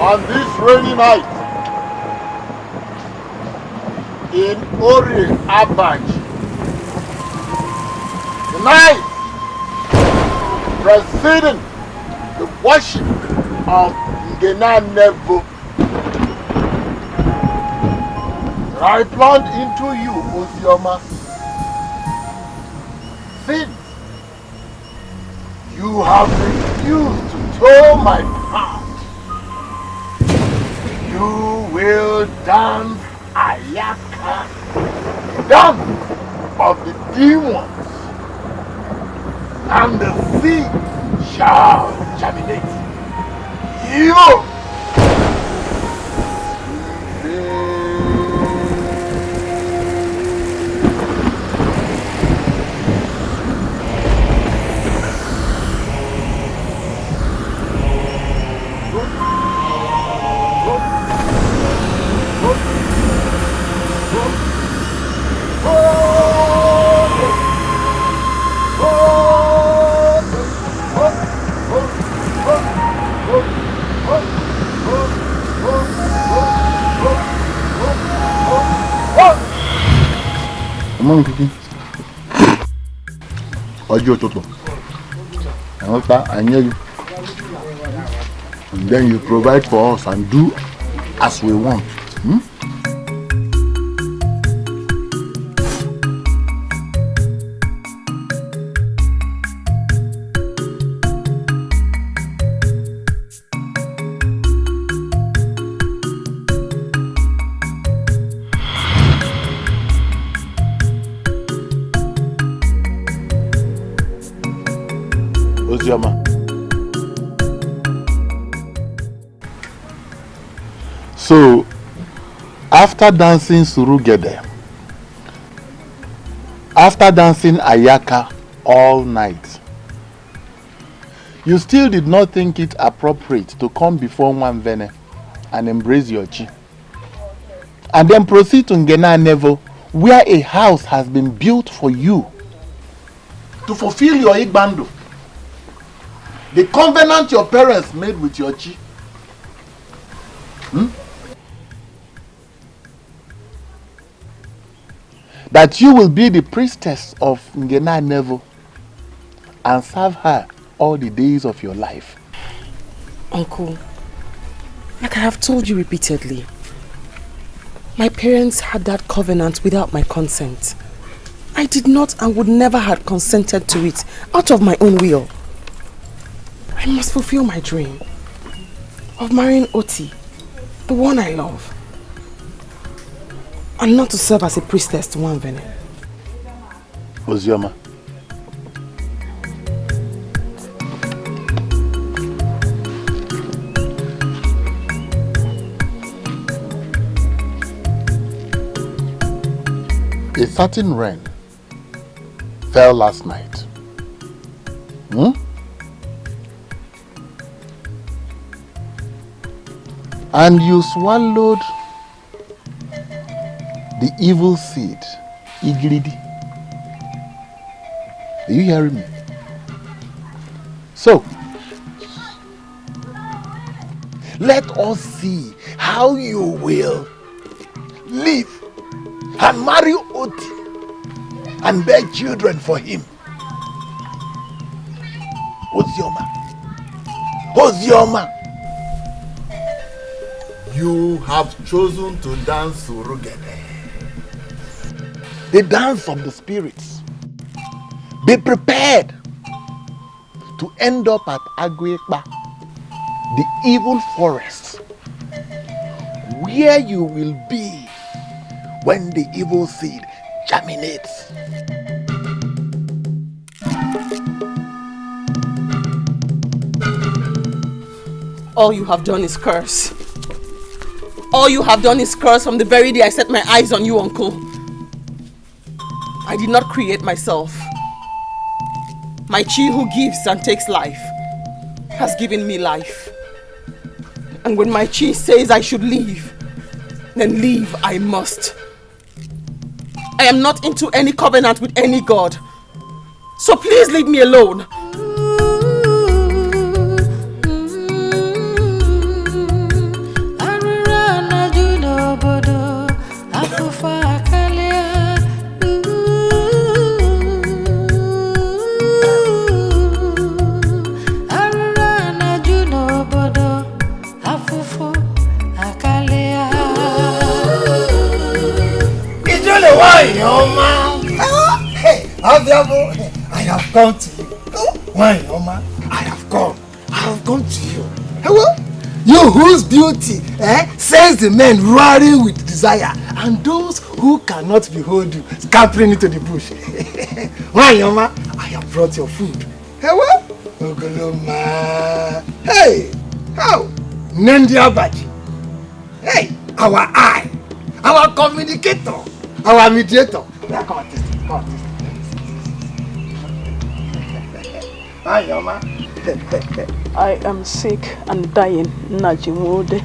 on this rainy night in Ori Abaj, the night preceding the worship of Ngena Nevo, I plunged into you, Ozioma, since you have refused to toe my path. You will dance Ayaka, the dance of the demons, and the sea shall germinate. You! I hear you. And then you provide for us and do as we want. So, after dancing Surugede, after dancing Ayaka all night, you still did not think it appropriate to come before Nwanvene and embrace your chi, and then proceed to Ngena Nevo, where a house has been built for you to fulfill your Igbando, the covenant your parents made with your chi. That you will be the priestess of Ngena Nevo and serve her all the days of your life. Uncle, like I have told you repeatedly, my parents had that covenant without my consent. I did not and would never have consented to it out of my own will. I must fulfill my dream of marrying Oti, the one I love, and not to serve as a priestess to Nwanvene. Ozioma, a certain rain fell last night. And you swallowed the evil seed, Igridi. Are you hearing me? So, let us see how you will live and marry Oti and bear children for him. Ozioma, you have chosen to dance Surugede, the dance of the spirits. Be prepared to end up at Agwekpa, the evil forest, where you will be when the evil seed germinates. All you have done is curse. All you have done is curse from the very day I set my eyes on you, Uncle. I did not create myself. My chi who gives and takes life has given me life. And when my chi says I should leave, then leave I must. I am not into any covenant with any god. So please leave me alone. Why, Oma? Hey, I have come to you. Why, Oma? I have come to you. Hello? You whose beauty sends the men roaring with desire, and those who cannot behold you scampering into the bush. Why, Oma? I have brought your food. Hello? Ogoloma. Hey, how? Nendia Baji. Hey, our eye, our communicator, our mediator. Come on, taste it. Come on, taste it. Hi, Oma. I am sick and dying, Najimode.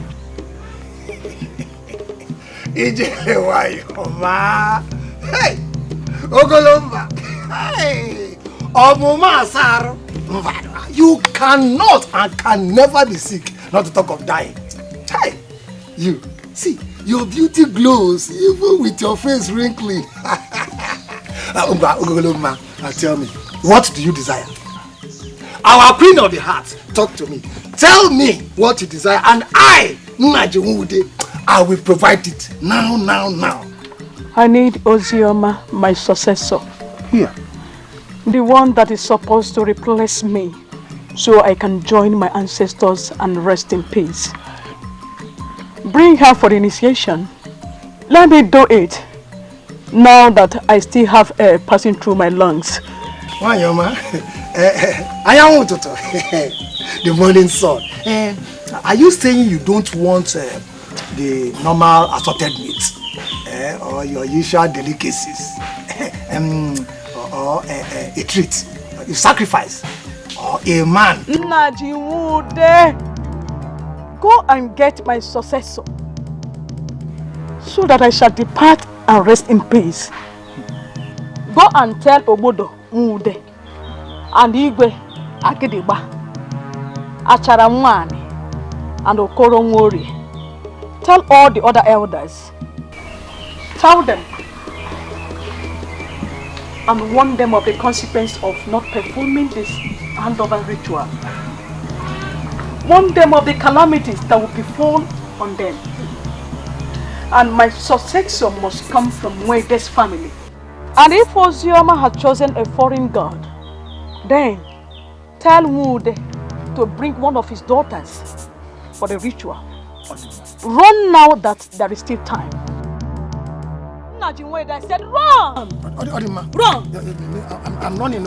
Why, Oma? Hey, Ogoloma. Hey, Obuma Saro. You cannot and can never be sick, not to talk of dying. Hey, you see, your beauty glows even with your face wrinkling. Ogoloma, tell me, what do you desire? Our queen of the heart, talk to me. Tell me what you desire, and I will provide it now. I need Ozioma, my successor. Here. The one that is supposed to replace me, so I can join my ancestors and rest in peace. Bring her for the initiation. Let me do it, now that I still have air passing through my lungs. Why, Oma? I am the morning sun. Are you saying you don't want the normal assorted meat or your usual delicacies or a treat, a sacrifice, or a man? Najimude, go and get my successor so that I shall depart and rest in peace. Go and tell Obodo Mude and Igwe Akidiba, Achara Mwani and Okoro Nwori. Tell all the other elders. Tell them and warn them of the consequence of not performing this handover ritual. Warn them of the calamities that will befall on them. And my successor must come from Mwede's family. And if Ozioma has chosen a foreign god, then tell Mude to bring one of his daughters for the ritual. Run now that there is still time. Najimwede, I said run! Run! I'm running.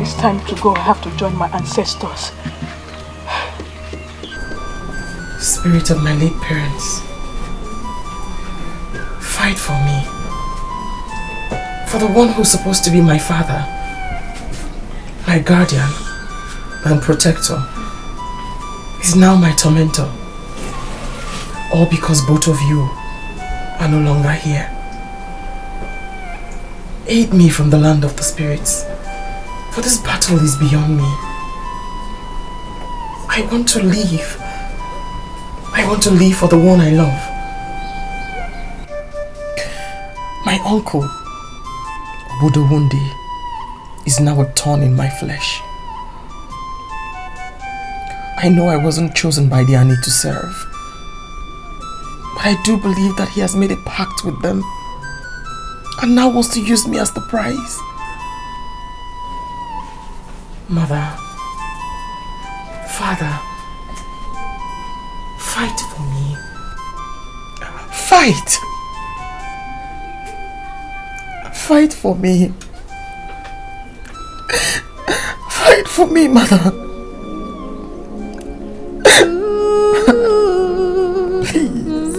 It's time to go. I have to join my ancestors. Spirit of my late parents, fight for me. For the one who's supposed to be my father, my guardian and protector, is now my tormentor. All because both of you are no longer here. Aid me from the land of the spirits, for this battle is beyond me. I want to leave. I want to live for the one I love. My uncle, Budowundi, is now a thorn in my flesh. I know I wasn't chosen by the Ani to serve, but I do believe that he has made a pact with them and now wants to use me as the prize. Mother, Father, fight for me. Fight! Fight for me. Fight for me, Mother. Please.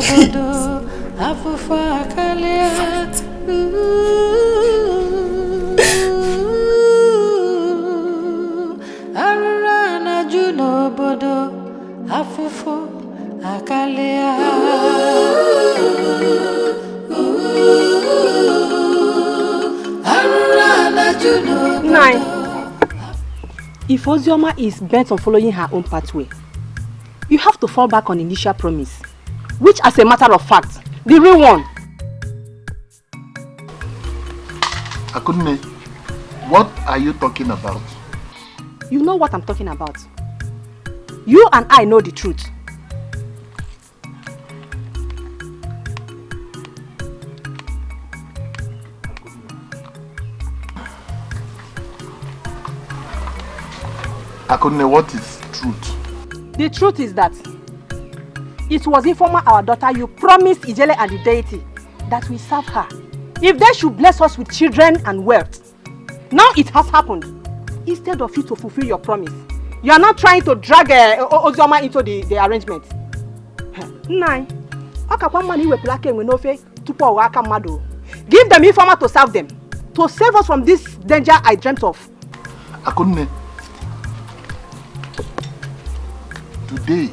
Fight. If Ozioma is bent on following her own pathway, you have to fall back on initial promise, which, as a matter of fact, the real one. Akunne, what are you talking about? You know what I'm talking about. You and I know the truth. Akunne, what is truth? The truth is that it was Ifeoma, our daughter, you promised Ijele and the deity that we serve her. If they should bless us with children and wealth. Now it has happened. Instead of you to fulfill your promise, you are not trying to drag Ozioma into the arrangement. Nine. Give them Ifeoma to serve them. To save us from this danger I dreamt of. Akunne, today,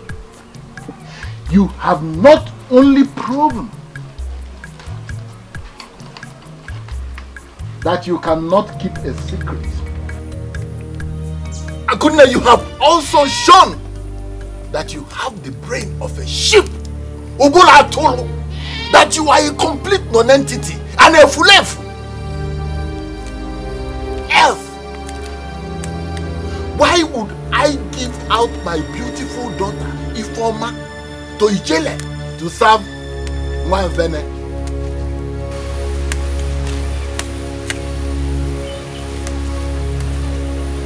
you have not only proven that you cannot keep a secret. Akunne, you have also shown that you have the brain of a sheep. Ubula Tolo, that you are a complete non-entity and a fulefu. Else, why would I give out my beautiful daughter, Ifeoma, to Ijele to serve Nwanvene?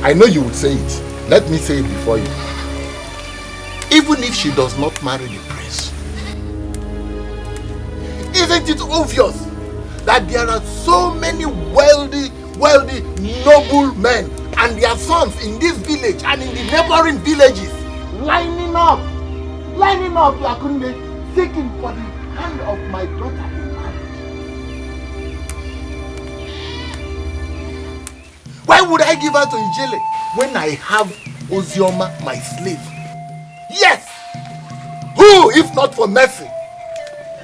I know you would say it. Let me say it before you. Even if she does not marry the prince, isn't it obvious that there are so many wealthy, noble men and their sons in this village and in the neighboring villages lining up, Akunne, seeking for the hand of my daughter in marriage? Why would I give her to Ijele when I have Ozioma, my slave? Yes! Who, if not for mercy?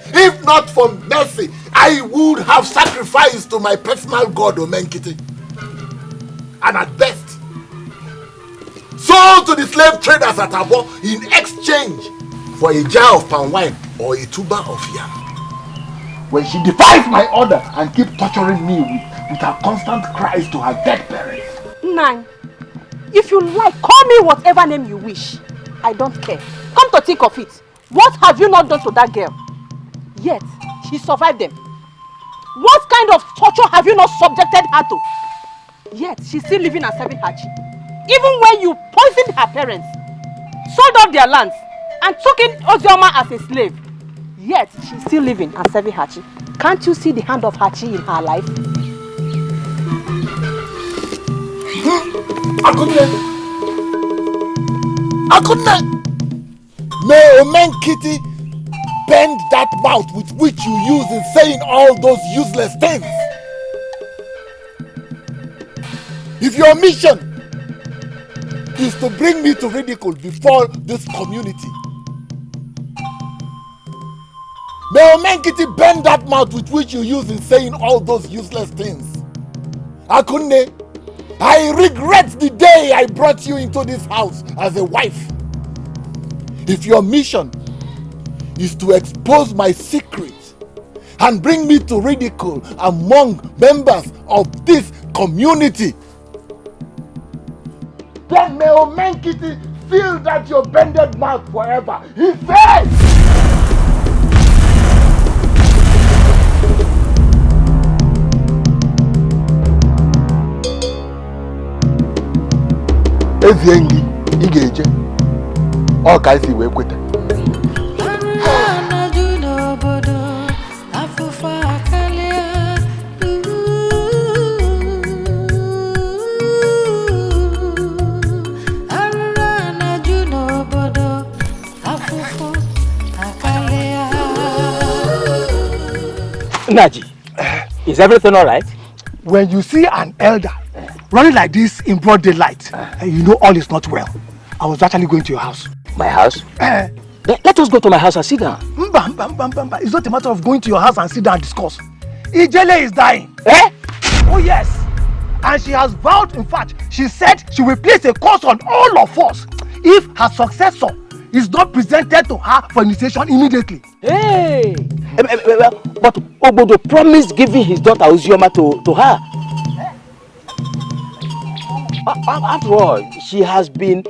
If not for mercy, I would have sacrificed to my personal god Omenkiti. And at best, sold to the slave traders at Abo in exchange for a jar of palm wine or a tuber of yam. When she defies my order and keeps torturing me with her constant cries to her dead parents. Nine, if you like, call me whatever name you wish. I don't care. Come to think of it, what have you not done to that girl? Yet, she survived them. What kind of torture have you not subjected her to? Yet, she's still living and serving her chi. Even when you poisoned her parents, sold off their lands, and took in Ozioma as a slave, yet she's still living and serving her chi. Can't you see the hand of her chi in her life? Akunne! May Omenkiti bend that mouth with which you use in saying all those useless things. If your mission is to bring me to ridicule before this community, may Omenkiti bend that mouth with which you use in saying all those useless things. Akunne, I regret the day I brought you into this house as a wife. If your mission is to expose my secrets and bring me to ridicule among members of this community, then may Omenkiti feel that your bended mouth forever. He says! Eziengi, Igeje, all kinds of way kwete. Naji, is everything all right? When you see an elder running like this in broad daylight, you know all is not well. I was actually going to your house. My house? Let us go to my house and sit down. Mba. It's not a matter of going to your house and sit down and discuss. Ijele is dying. Eh? Oh yes. And she has vowed, in fact, she said she will place a curse on all of us if her successor is not presented to her for initiation immediately. Hey! But Obodo promised giving his daughter Ozioma to her. After all, she has been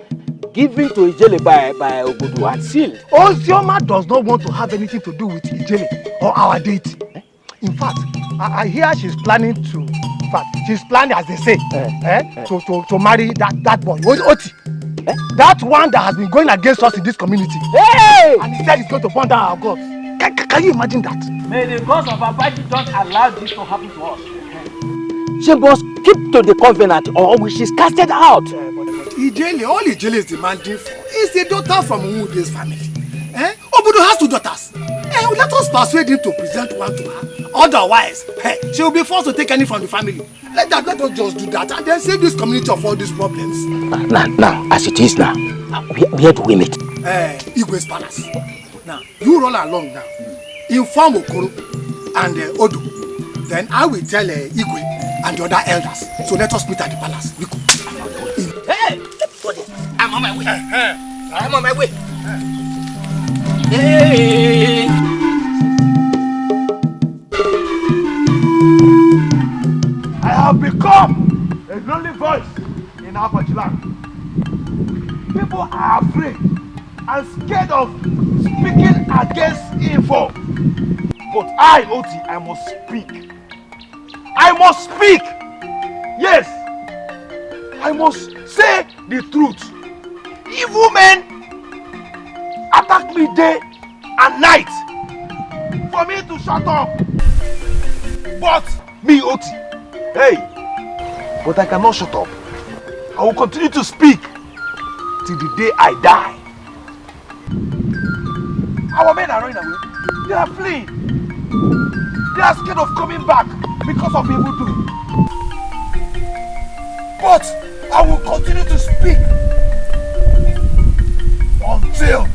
given to Ijele by Ogudu and sealed. Ozioma does not want to have anything to do with Ijele or our deity. In fact, I hear she's planning to, in fact, she's planning, as they say, to marry that boy, Oti. That one that has been going against us in this community. Hey! And he said he's going to burn down our gods. Can you imagine that? May the gods of Abaji don't allow this to happen to us. She must keep to the covenant or she's casted out. Ijele, all Ijele is demanding for is a daughter from Umude's family. Obudu has 2 daughters. Let us persuade him to present one to her. Otherwise, she will be forced to take any from the family. Let us just do that and then save this community of all these problems. Now, as it is now, where do we meet? Igwe's palace. Now, you roll along now. Inform Okoro and Odu. Then I will tell Igwe and the other elders. So let us meet at the palace. Hey! I'm on my way. I'm on my way. Hey! I have become a lonely voice in Apache land. People are afraid and scared of speaking against evil. But I, Oti, I must speak. I must speak. Yes, I must say the truth. Evil men attack me day and night for me to shut up. But me, Oti, but I cannot shut up. I will continue to speak till the day I die. Our men are running away. They are fleeing. They are scared of coming back because of evil doing. But I will continue to speak until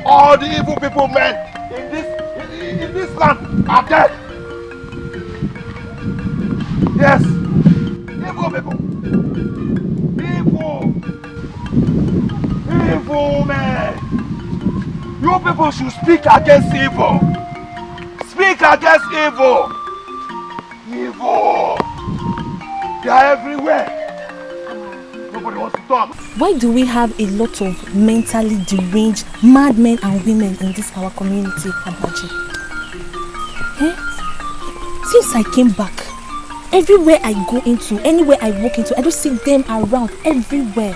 all the evil people men in this land are dead. Yes, evil people. Evil men. You people should speak against evil. Speak against evil. Evil. They are everywhere. Nobody wants to talk. Why do we have a lot of mentally deranged madmen and women in this our community, Abaji? Since I came back, everywhere I go into, anywhere I walk into, I just see them around everywhere.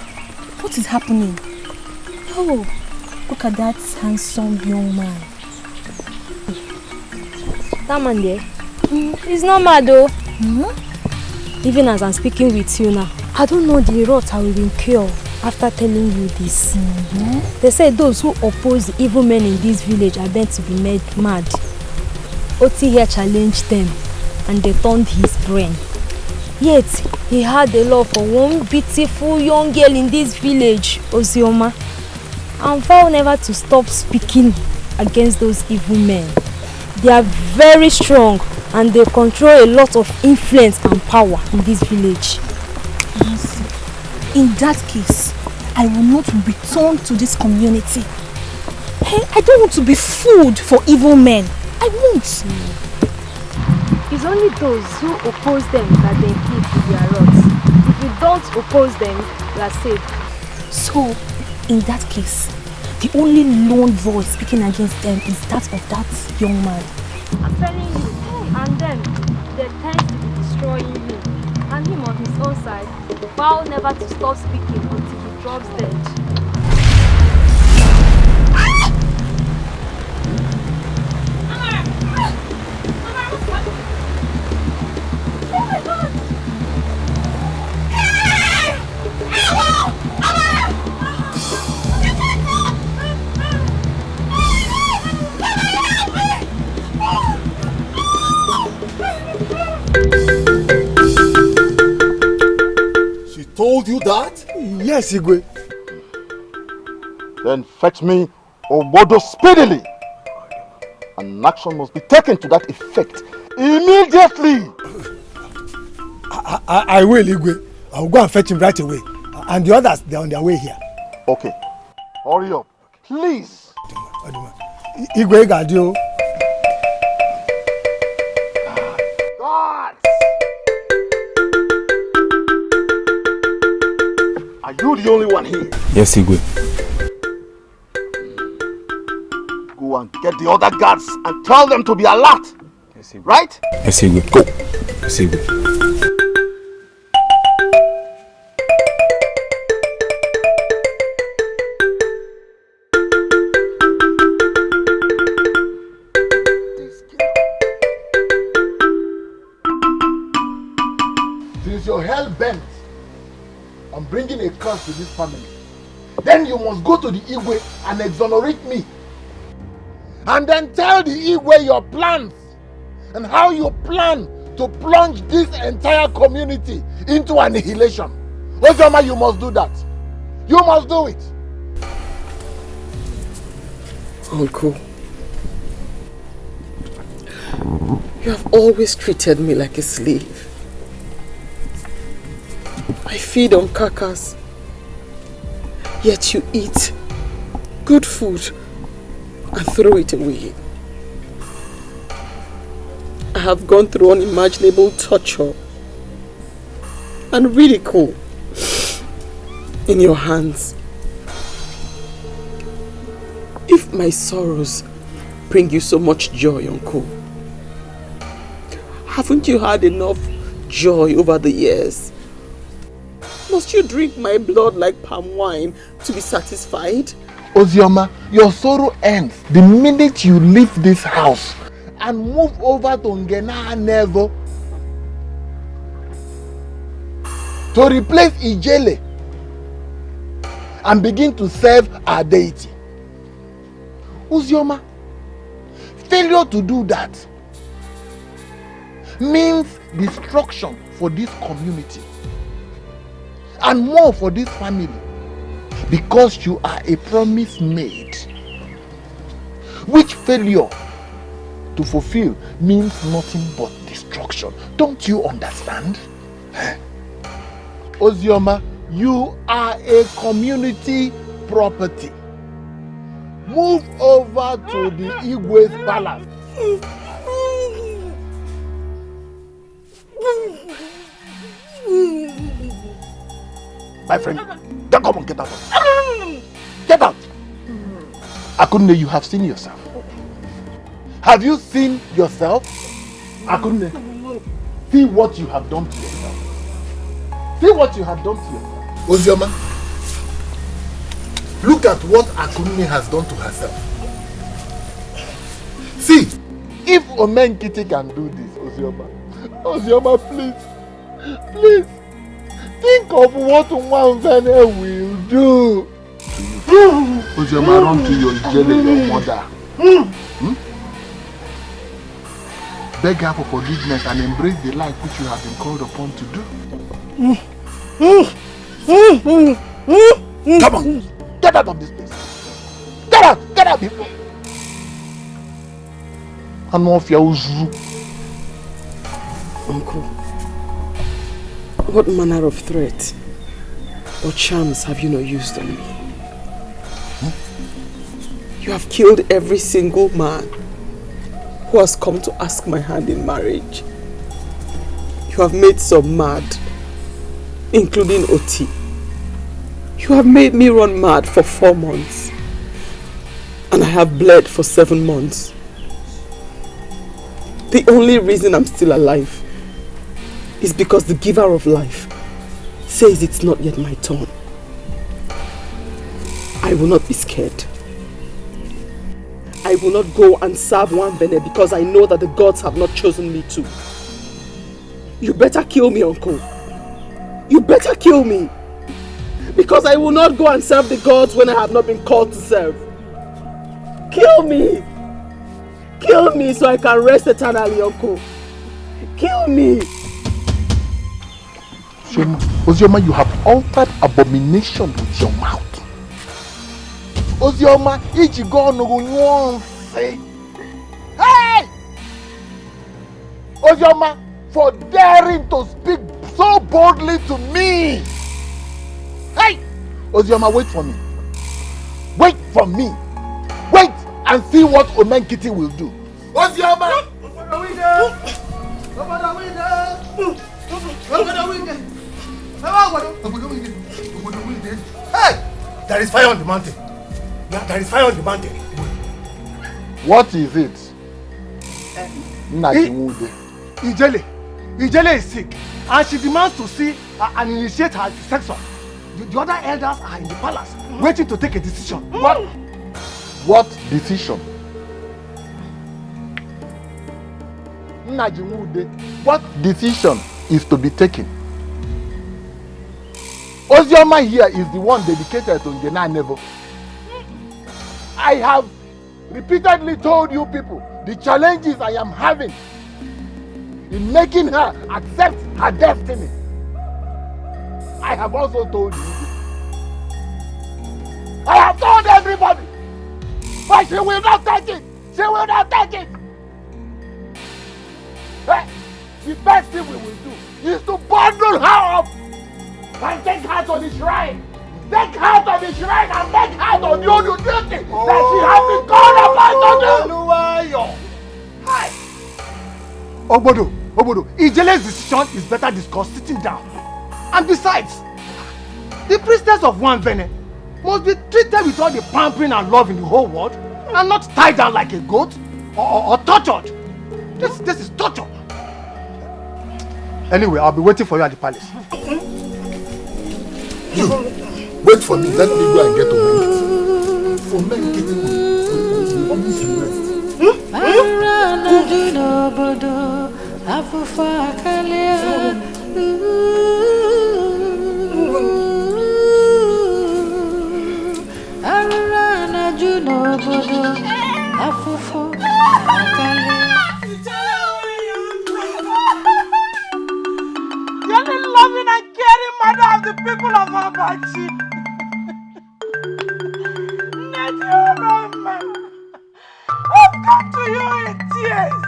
What is happening? Oh, look at that handsome young man. That man there, he's not mad though. Even as I'm speaking with you now, I don't know the wrath I will incur after telling you this. They say those who oppose the evil men in this village are meant to be made mad. Oti here challenged them and they turned his brain. Yet, he had a love for one beautiful young girl in this village, Ozioma, and vowed never to stop speaking against those evil men. They are very strong and they control a lot of influence and power in this village. In that case, I will not return to this community. I don't want to be food for evil men. I won't. It's only those who oppose them that they keep with their wrath. If you don't oppose them, you are safe. So, in that case, the only lone voice speaking against them is that of that young man. I'm telling you, and then they tend to be destroying you. And him on his own side, vow never to stop speaking until he drops dead. Told you that? Yes, Igwe. Then fetch me Obodo speedily. An action must be taken to that effect immediately. I will, Igwe. I will go and fetch him right away. And the others, they are on their way here. Okay. Hurry up, please. Igwe Gadio. you the only one here? Yes, Igwe. Go and get the other guards and tell them to be alert. Yes, Igwe. Right? Yes, Igwe. Go. Yes, Igwe. Since you're hell-bent on bringing a curse to this family, then you must go to the Igwe and exonerate me. And then tell the Igwe your plans and how you plan to plunge this entire community into annihilation. Ozoma, you must do that. You must do it. Uncle, you have always treated me like a slave. I feed on carcass, yet you eat good food and throw it away. I have gone through unimaginable torture and ridicule in your hands. If my sorrows bring you so much joy, Uncle, haven't you had enough joy over the years? Must you drink my blood like palm wine to be satisfied? Ozioma, your sorrow ends the minute you leave this house and move over to Ngena Nevo to replace Ijele and begin to serve our deity. Ozioma, failure to do that means destruction for this community and more for this family, because you are a promise made, which failure to fulfill means nothing but destruction. Don't you understand? Ozioma, you are a community property. Move over to the Igwe's palace. My friend, don't come and get out. Get out. Akunne, you have seen yourself. Have you seen yourself? Akunne, see what you have done to yourself. See what you have done to yourself. Ozioma, look at what Akunne has done to herself. See, if Umeh Nkiti can do this, Ozioma, please, think of what Nwanvene will do. Ozioma, run to your jelly, your mother. Beg her for forgiveness and embrace the life which you have been called upon to do. Come on, get out of this place. Get out before. Uncle, what manner of threat or charms have you not used on me? You have killed every single man who has come to ask my hand in marriage. You have made some mad, including Oti. You have made me run mad for 4 months, and I have bled for 7 months. The only reason I'm still alive is because the giver of life says it's not yet my turn. I will not be scared. I will not go and serve Nwanvene because I know that the gods have not chosen me to. You better kill me, Uncle. You better kill me. Because I will not go and serve the gods when I have not been called to serve. Kill me. Kill me so I can rest eternally, Uncle. Kill me. Ozioma, you have altered abomination with your mouth. Ozioma, hey! Ozioma, for daring to speak so boldly to me. Hey! Ozioma, wait for me. Wait for me. Wait and see what Umeh Nkiti will do. Ozioma! Hey! There is fire on the mountain. There is fire on the mountain. What is it? Nollywood. Ijele is sick and she demands to see and initiate her section. The other elders are in the palace waiting to take a decision. What decision? Nollywood. What decision is to be taken? Ozioma here is the one dedicated to Ngena Nevo. I have repeatedly told you people the challenges I am having in making her accept her destiny. I have also told you. I have told everybody. But she will not take it. She will not take it. Hey, the best thing we will do is to bundle her up and take her to the shrine. Take her to the shrine and make her to do the duty that she has been called upon to do. Hi. Obodo, Ijele's decision is better discussed sitting down. And besides, the priestess of one Vene must be treated with all the pampering and love in the whole world and not tied down like a goat or tortured. This is torture. Anyway, I'll be waiting for you at the palace. You, wait for me. Let me go and get to men. For men getting we always rest. You're the loving and caring mother of the people of Abachi. I've come to you in tears,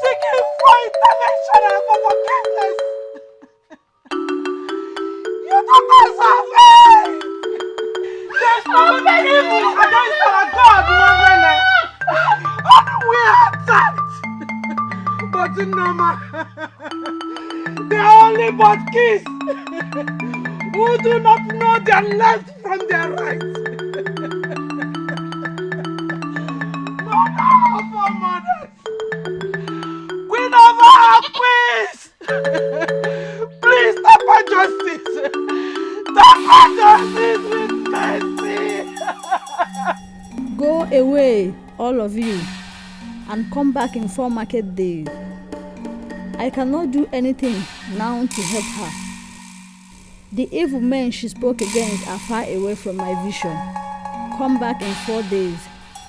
seeking for intervention and for forgiveness. You don't deserve it. There's no evil against our God, Woman. Only we are attacked. But Nama, they are only but kids who do not know their left from their right. Mother of our mothers, Queen of our queens, please stop our justice. Stop our justice with mercy. Go away, all of you, and come back in 4 market days. I cannot do anything now to help her. The evil men she spoke against are far away from my vision. Come back in 4 days.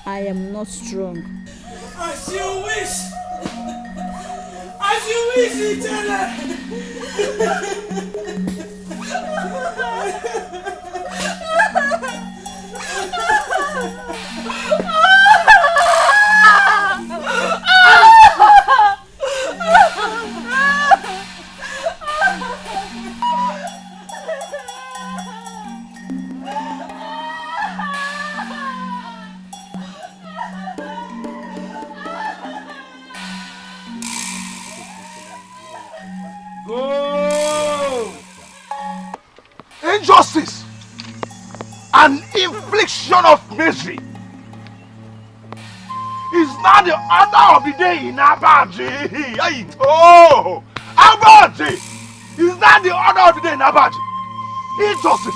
I am not strong. As you wish. As you wish, Ijele. Injustice and infliction of misery is not the order of the day in Abaji. Oh, Abaji is not the order of the day in Abaji. Injustice.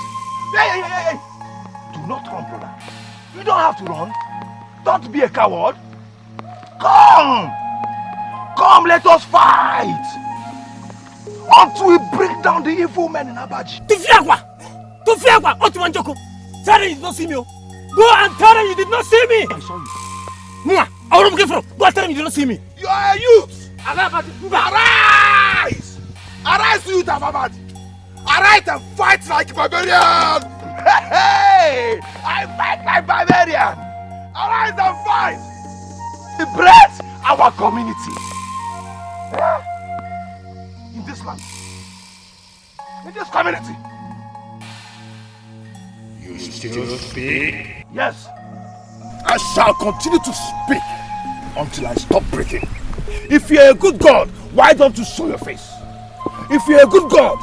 Hey. Do not run, brother. You don't have to run. Don't be a coward. Come, let us fight until we break down the evil men in Abaji. Tufiagwa, Otumanjoko. Tell them you did not see me. Go and tell them you did not see me. I saw you. Mua, I will go and tell them you did not see me. You are a youth. Arise! Arise, youth of Abaji. Arise and fight like a barbarian. Hey! I fight like barbarian. Arise and fight. Liberate our community. In this land. In this community. You still speak? Yes. I shall continue to speak until I stop breathing. If you're a good God, why don't you show your face? If you're a good God,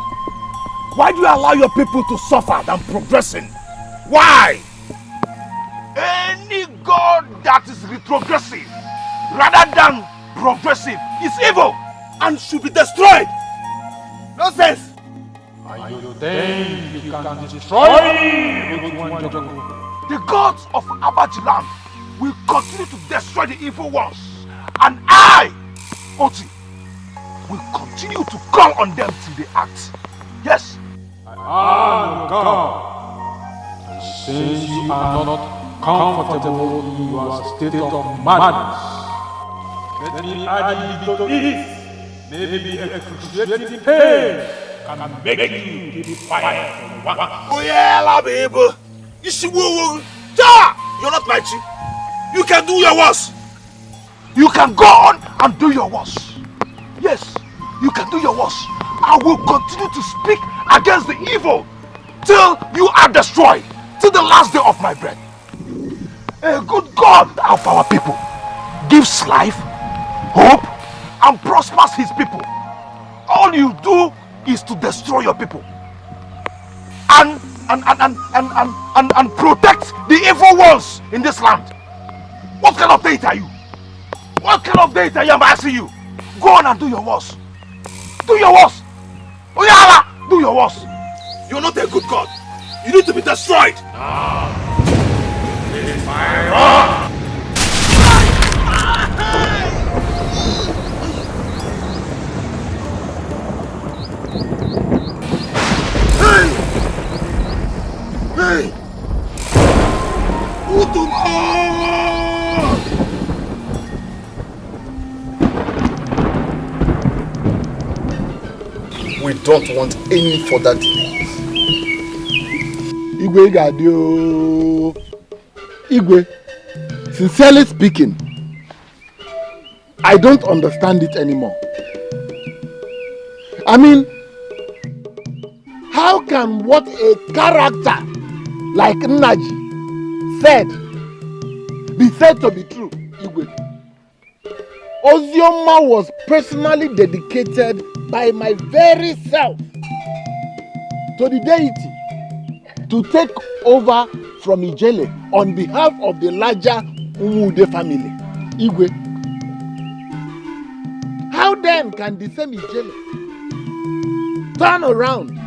Why do you allow your people to suffer than progressing? Why? Any God that is retrogressive rather than progressive is evil and should be destroyed. Nonsense. And you think you can destroy me with one joke? The gods of Abajiland will continue to destroy the evil ones, and I, Oti, will continue to call on them till they act. Yes. I am God. And since you are not comfortable in your state of madness, let me add you to this. Maybe excruciating pain can make you defiant for once. Oh yeah, baby. You see, you're not my chief. You can do your worst. You can go on and do your worst. Yes, you can do your worst. I will continue to speak against the evil till you are destroyed, till the last day of my breath. A good God of our people gives life, hope, and prospers his people. All you do is to destroy your people and protect the evil ones in this land. What kind of data are you? What kind of data am I asking you? Go on and do your worst. Do your worst. Oyala, do your worst. You're not a good God. You need to be destroyed. Fire! Hey! We don't want any further delays. Igwe Gadio. Igwe, sincerely speaking, I don't understand it anymore. I mean, how can what a character like Nnaji said be said to be true, Igwe? Ozioma was personally dedicated by my very self to the deity to take over from Ijele on behalf of the larger Umude family. Igwe, how then can the same Ijele turn around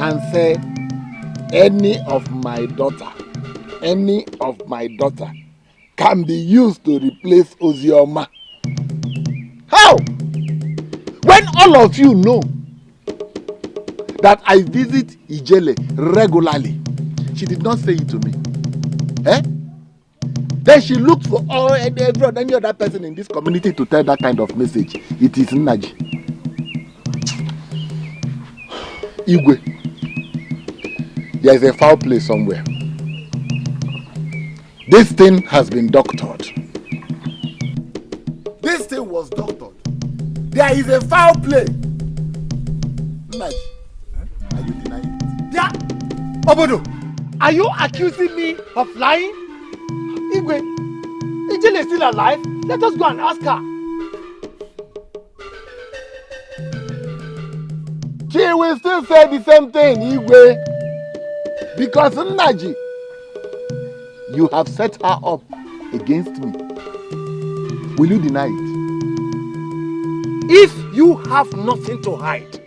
and say any of my daughter can be used to replace Ozioma? How? When all of you know that I visit Ijele regularly, she did not say it to me. Eh? Then she looked for any other person in this community to tell that kind of message. It is Nnaji. Igwe, there is a foul play somewhere. This thing has been doctored. This thing was doctored. There is a foul play. Nnaji, are you denying it? Yeah. Obodo, are you accusing me of lying? Igwe, Ijele is still alive. Let us go and ask her. She will still say the same thing, Igwe. Because Nnaji, you have set her up against me. Will you deny it? If you have nothing to hide,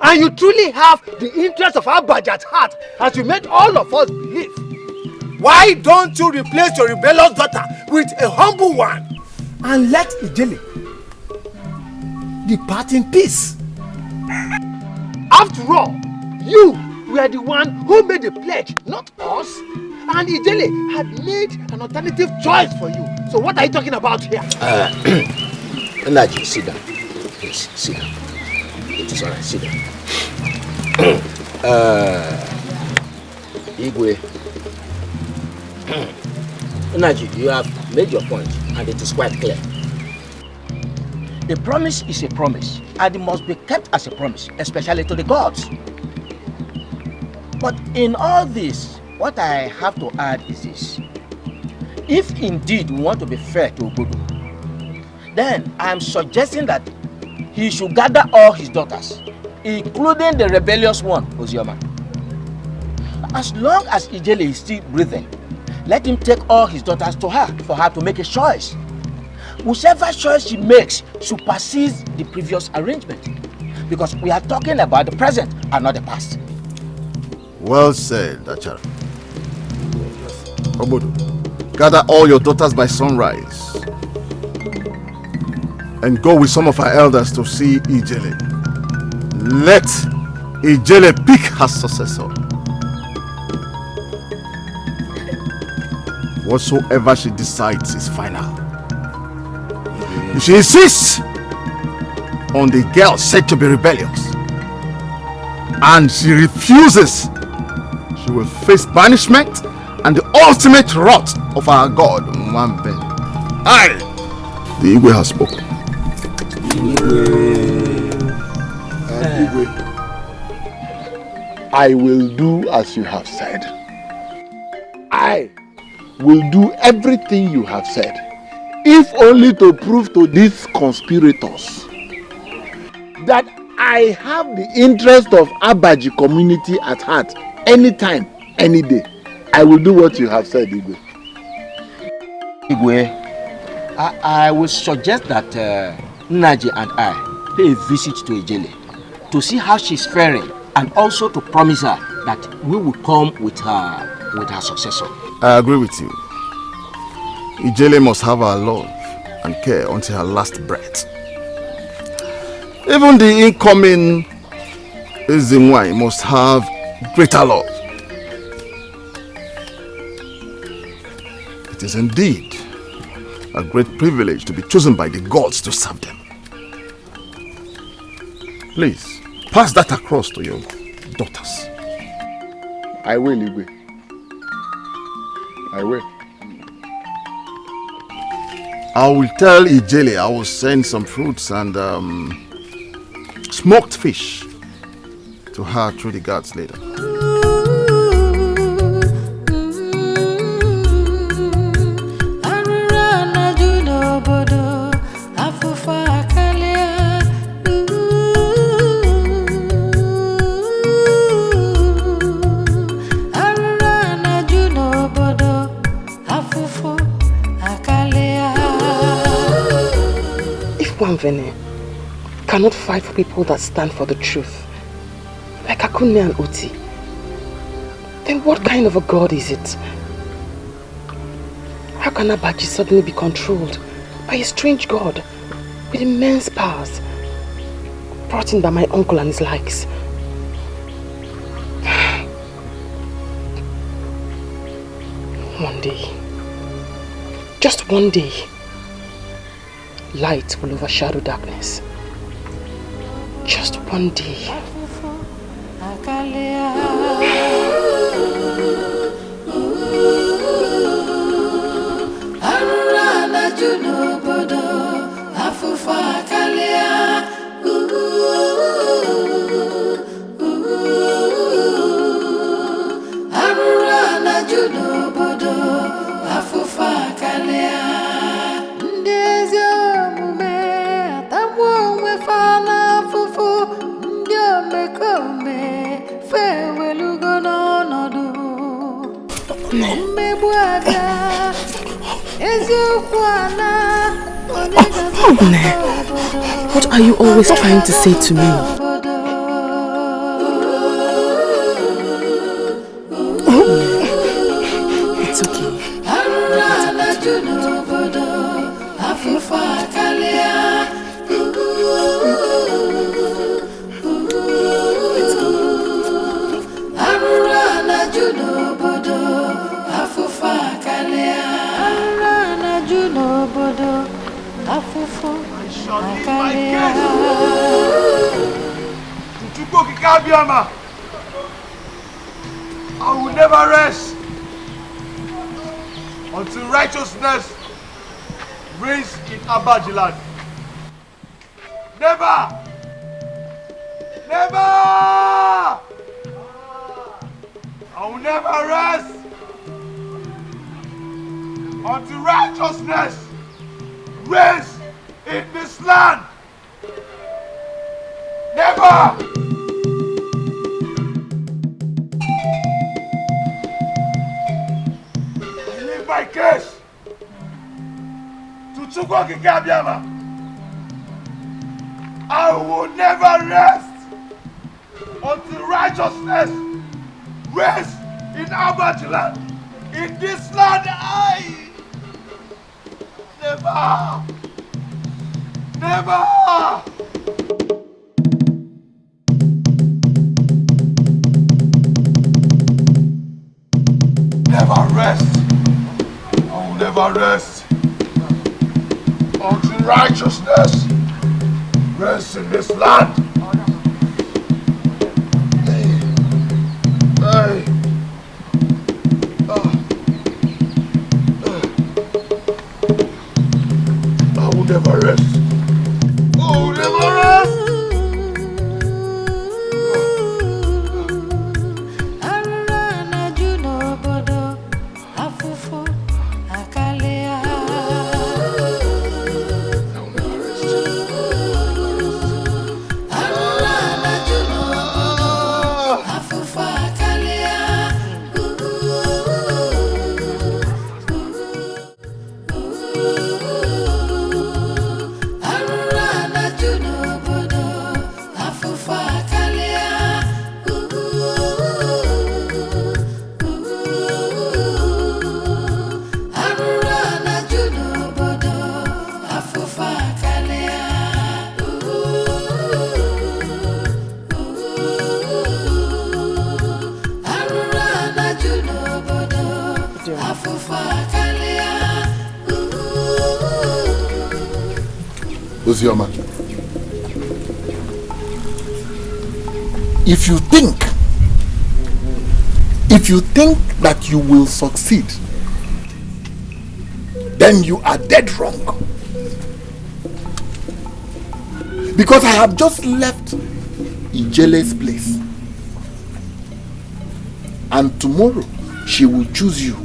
and you truly have the interest of Abaji at heart, as you made all of us believe, why don't you replace your rebellious daughter with a humble one and let Ijele depart in peace? After all, you were the one who made the pledge, not us. And Ijele had made an alternative choice for you. So what are you talking about here? Nnaji, sit down. Please, sit down. It is alright, sit down. Igwe. Nnaji, you have made your point, and it is quite clear. The promise is a promise, and it must be kept as a promise, especially to the gods. But in all this, what I have to add is this. If indeed we want to be fair to Obodo, then I am suggesting that he should gather all his daughters including the rebellious one, Ozioma. As long as Ijele is still breathing, let him take all his daughters to her for her to make a choice. Whichever choice she makes supersedes the previous arrangement. Because we are talking about the present and not the past. Well said, Achara. Obodo, gather all your daughters by sunrise and go with some of our elders to see Ijele. Let Ijele pick her successor. Whatsoever she decides is final. If she insists on the girl said to be rebellious and she refuses, she will face banishment and the ultimate wrath of our God, Mwambe. I, the Igwe, has spoken. Igwe, I will do as you have said. I will do everything you have said, if only to prove to these conspirators that I have the interest of Abaji community at heart anytime, any day. I will do what you have said, Igwe. Igwe, I will suggest that Naji and I pay a visit to Ijele to see how she's faring and also to promise her that we will come with her successor. I agree with you. Ijele must have our love and care until her last breath. Even the incoming Ezinwai must have greater love. It is indeed a great privilege to be chosen by the gods to serve them. Please, pass that across to your daughters. I will, Igwe. I will. I will tell Ijele I will send some fruits and smoked fish to her through the guards later. Vene cannot fight for people that stand for the truth, like Akunne and Oti, then what kind of a god is it? How can Abaji suddenly be controlled by a strange god with immense powers brought in by my uncle and his likes? One day, just one day, light will overshadow darkness. Just one day. What are you always trying to say to me? It's okay. I will never rest until righteousness reigns in Abaji land. Never! Never! I will never rest until righteousness reigns in this land. Never! grace to Chukwu Kikabiama. I will never rest until righteousness reigns in our land. In this land, I never. Never rest. I will never rest until righteousness rests in this land. Hey. I will never rest. I will never rest. Ozioma, if you think that you will succeed, then you are dead wrong. Because I have just left Ijele's place, and tomorrow she will choose you.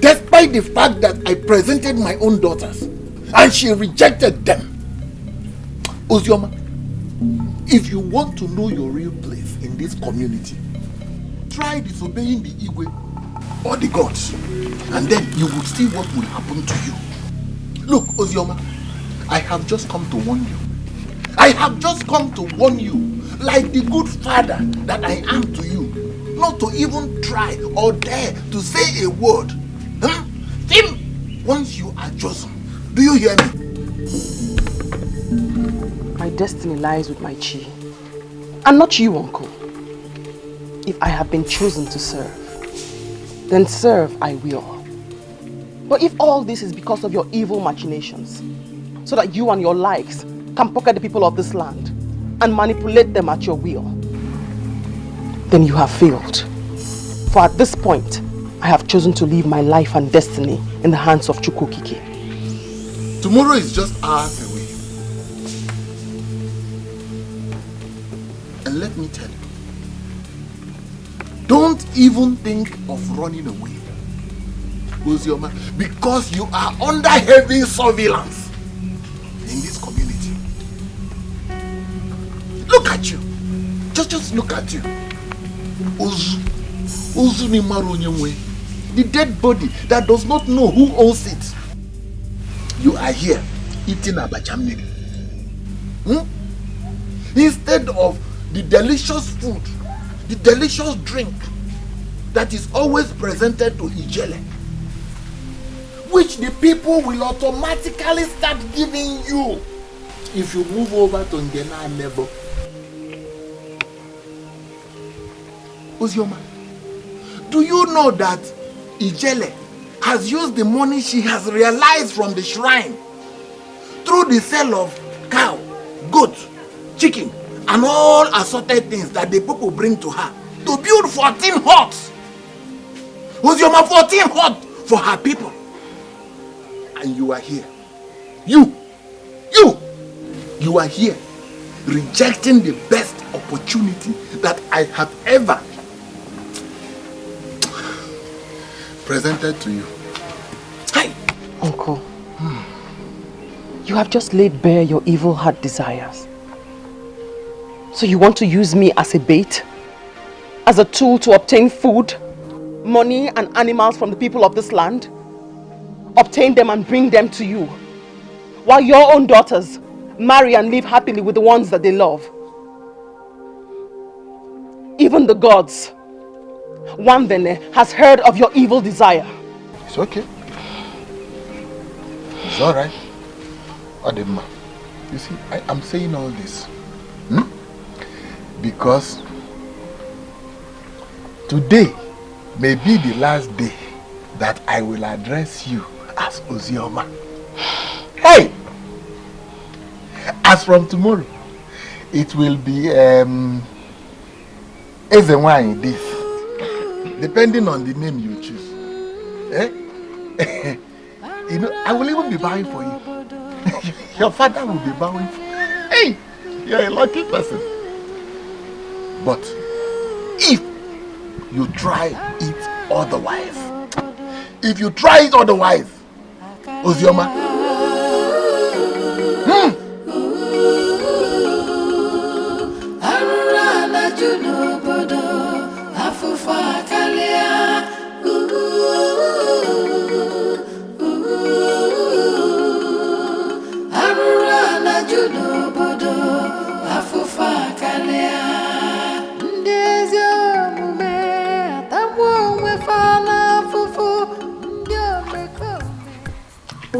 Despite the fact that I presented my own daughters and she rejected them. Ozioma, if you want to know your real place in this community, try disobeying the Igwe or the gods, and then you will see what will happen to you. Look, Ozioma, I have just come to warn you. I have just come to warn you, like the good father that I am to you, not to even try or dare to say a word. Think once you are chosen. Do you hear me? My destiny lies with my chi, and not you, uncle. If I have been chosen to serve, then serve I will. But if all this is because of your evil machinations, so that you and your likes can pocket the people of this land and manipulate them at your will, then you have failed. For at this point, I have chosen to leave my life and destiny in the hands of Chukwu Okike. Tomorrow is just hours away. And let me tell you, don't even think of running away, Ozioma, because you are under heavy surveillance in this community. Look at you. Just look at you. The dead body that does not know who owns it. You are here eating abachamniri. Instead of the delicious food, the delicious drink that is always presented to Ijele, which the people will automatically start giving you if you move over to Ngena level. Ozioma, do you know that Ijele has used the money she has realized from the shrine through the sale of cow, goat, chicken, and all assorted things that the people bring to her to build 14 huts? Ozioma, 14 huts for her people. And you are here. You are here rejecting the best opportunity that I have ever presented to you. Hi, Uncle. You have just laid bare your evil heart desires. So you want to use me as a bait? As a tool to obtain food? money and animals from the people of this land, obtain them and bring them to you, while your own daughters marry and live happily with the ones that they love. Even the gods, Wamvene, has heard of your evil desire. It's okay. It's alright. Adema, you see, I'm saying all this because today may be the last day that I will address you as Ozioma. Hey! As from tomorrow, it will be Ezenwai this, depending on the name you choose. Eh? You know, I will even be bowing for you. Your father will be bowing for you. Hey! You're a lucky person. But if you try it otherwise, Ozioma,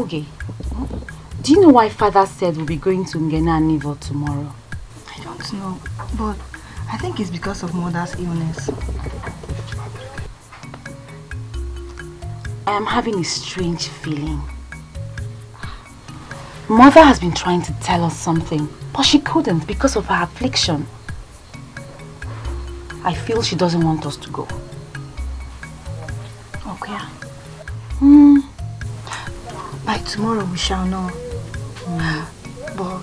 Okay. Do you know why father said we'll be going to Ngena and Nivo tomorrow? I don't know, but I think it's because of mother's illness. I am having a strange feeling. Mother has been trying to tell us something, but she couldn't because of her affliction. I feel she doesn't want us to go. Okay. By tomorrow we shall know. But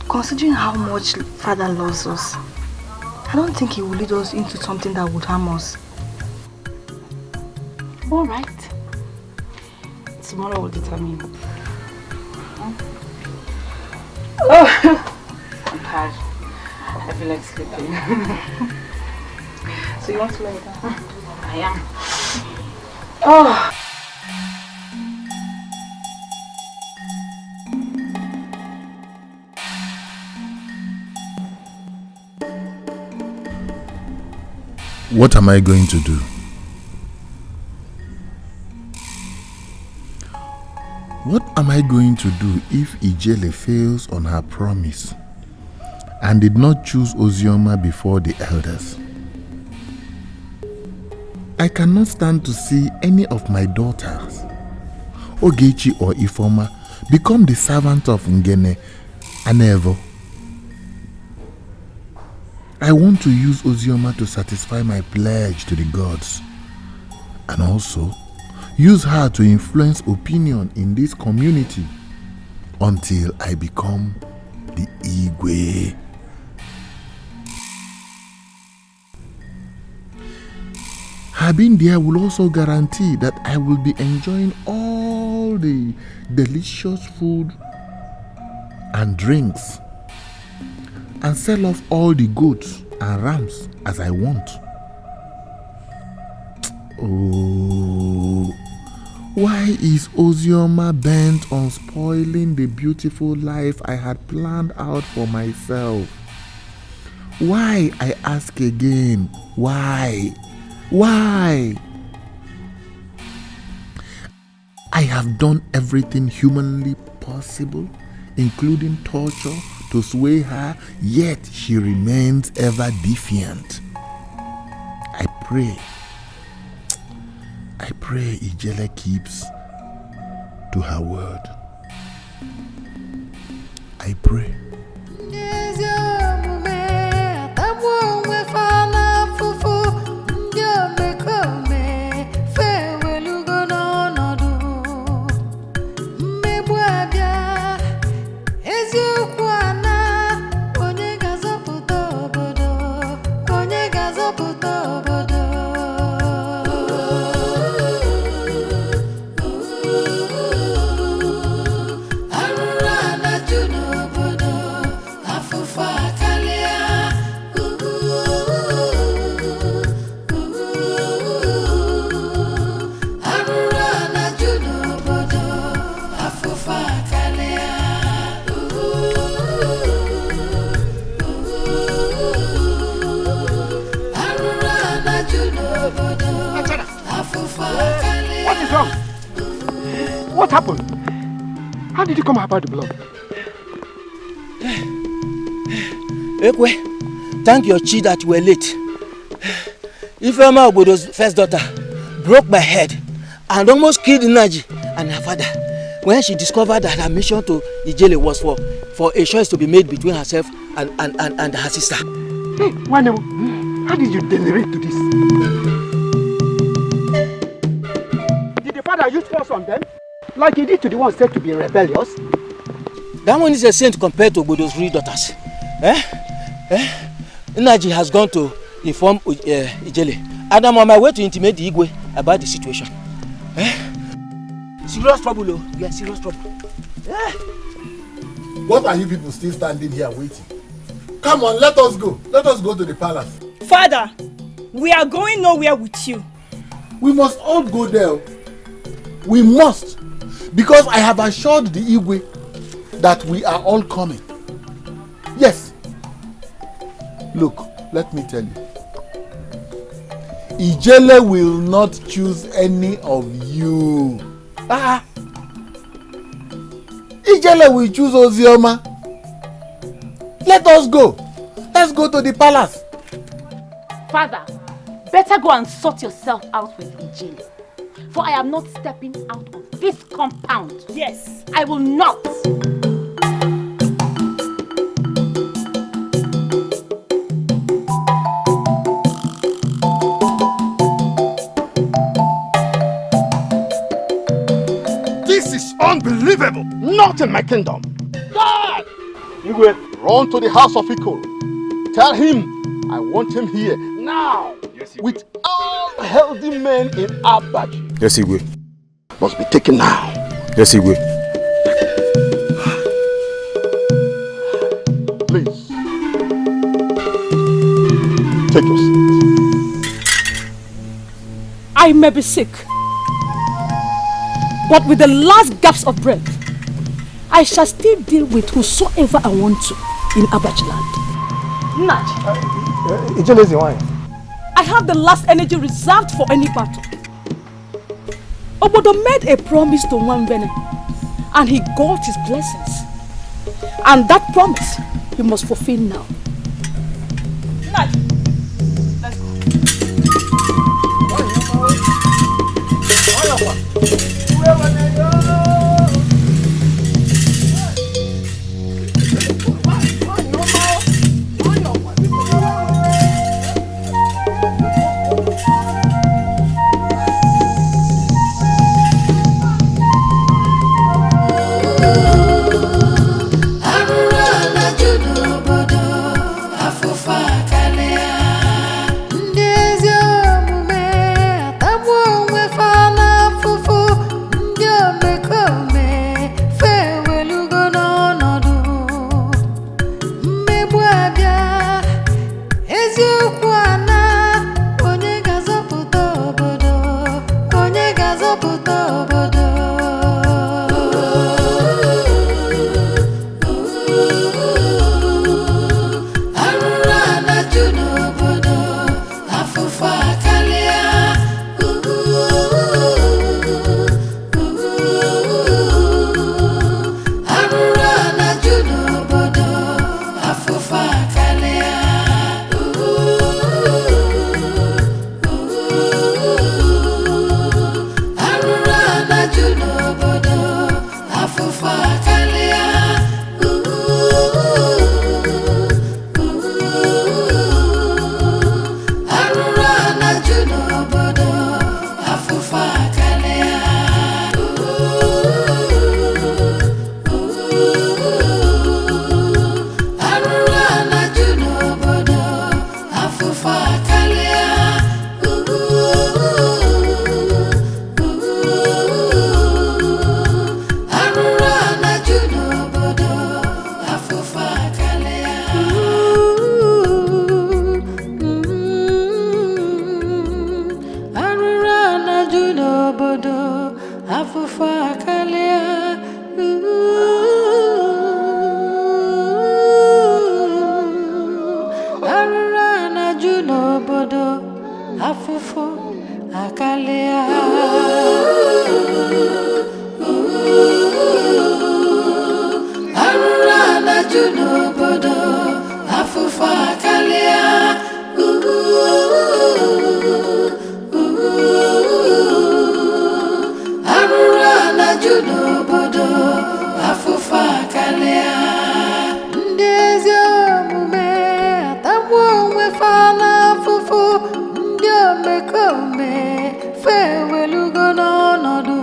considering how much father loves us, I don't think he will lead us into something that would harm us. Alright. Tomorrow will determine. Oh, I'm tired. I feel like sleeping. So you want to lay down? I am. Oh. What am I going to do? What am I going to do if Ijele fails on her promise and did not choose Ozioma before the elders? I cannot stand to see any of my daughters, Ogechi or Ifoma, become the servant of Ngene and Evo. I want to use Ozioma to satisfy my pledge to the gods and also use her to influence opinion in this community until I become the Igwe. Her being there will also guarantee that I will be enjoying all the delicious food and drinks and sell off all the goats and rams as I want. Oh, why is Ozioma bent on spoiling the beautiful life I had planned out for myself? Why, I ask again, why? Why? I have done everything humanly possible, including torture, to sway her, yet she remains ever defiant. I pray Ijele keeps to her word. I pray. Obodo happened? How did you come about the blood? Ekwe, thank your chi that you were late. Ifeoma Obodo's first daughter broke my head and almost killed Naji and her father when she discovered that her mission to Ijele was for a choice to be made between herself and her sister. Hey, Wanemo, how did you deliberate to this? Did the father use force on them? Like he did to the ones said to be rebellious? That one is a saint compared to Obodo's 3 daughters. Naji has gone to inform Ijele, and I'm on my way to intimate the Igwe about the situation. Serious trouble, oh. We are serious trouble. What are you people still standing here waiting? Come on, let us go. Let us go to the palace. Father, we are going nowhere with you. We must all go there. We must. Because I have assured the Igwe that we are all coming. Yes. Look, let me tell you. Ijele will not choose any of you. Ijele will choose Ozioma. Let us go. Let's go to the palace. Father, better go and sort yourself out with Ijele. For I am not stepping out of this compound. Yes. I will not. This is unbelievable. Not in my kingdom. Dad! Igwe, run to the house of Ikoro. Tell him I want him here now. Yes, with all healthy men in Abaji. Yes, Igwe. Must be taken now. Yes, Igwe. Please. Take your seat. I may be sick, but with the last gasp of breath, I shall still deal with whosoever I want to in Abaji land. Ijele is the wine. I have the last energy reserved for any battle. Obodo made a promise to Nwambene, and he got his blessings. And that promise he must fulfill now. Let's Akalea. juno bodo afufa kalia arura na juno bodo afufa kalia ndezi omume atamwo mwefana fufu ndi omekome fewelugo n'ọnọdụ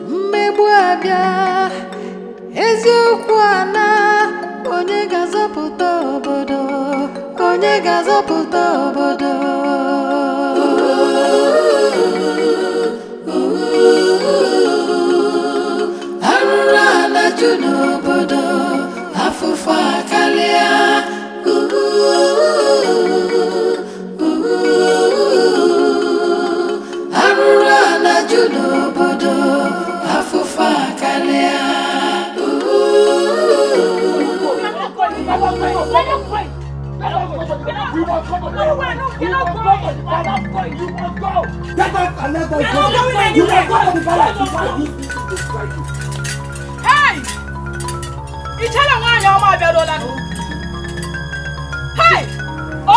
mmegbu abịa eziokwu ana onye ga-azọpụta obodo onye ga-azọpụta obodo arụrụ ana ju n'obodo afụfụ akarịa arụrụ ana ju n'obodo afụfụ akarịa Hey! Ichala nwanyị ọma abịaruola nụ. Hey!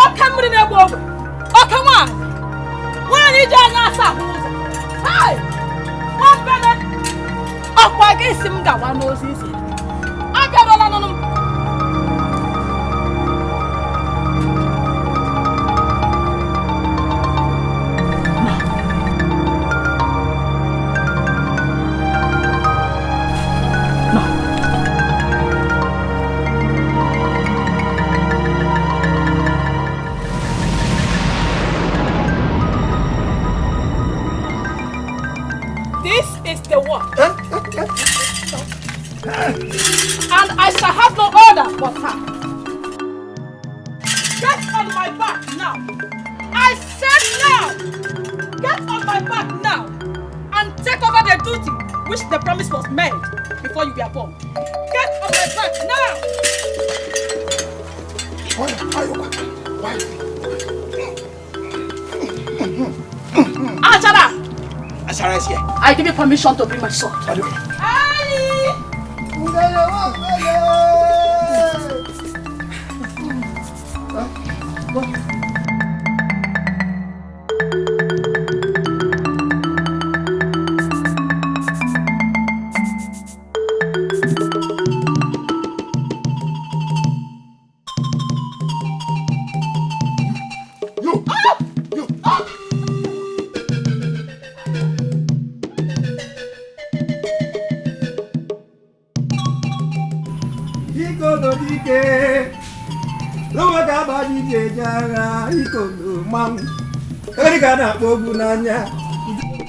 Oke mmiri na-egbu ogwe. Oke nwanyị. Nwanyị ji anya asa ahụ ụzọ. Hey! Nwambele. Ọkwa gị si m gawa n'ozi isi. Abịaruola nụnụ m. And I shall have no order but her. Get on my back now. I said now. Get on my back now and take over the duty which the promise was made before you were born. Get on my back now. Achara! Achara is here. I give you permission to bring my sword.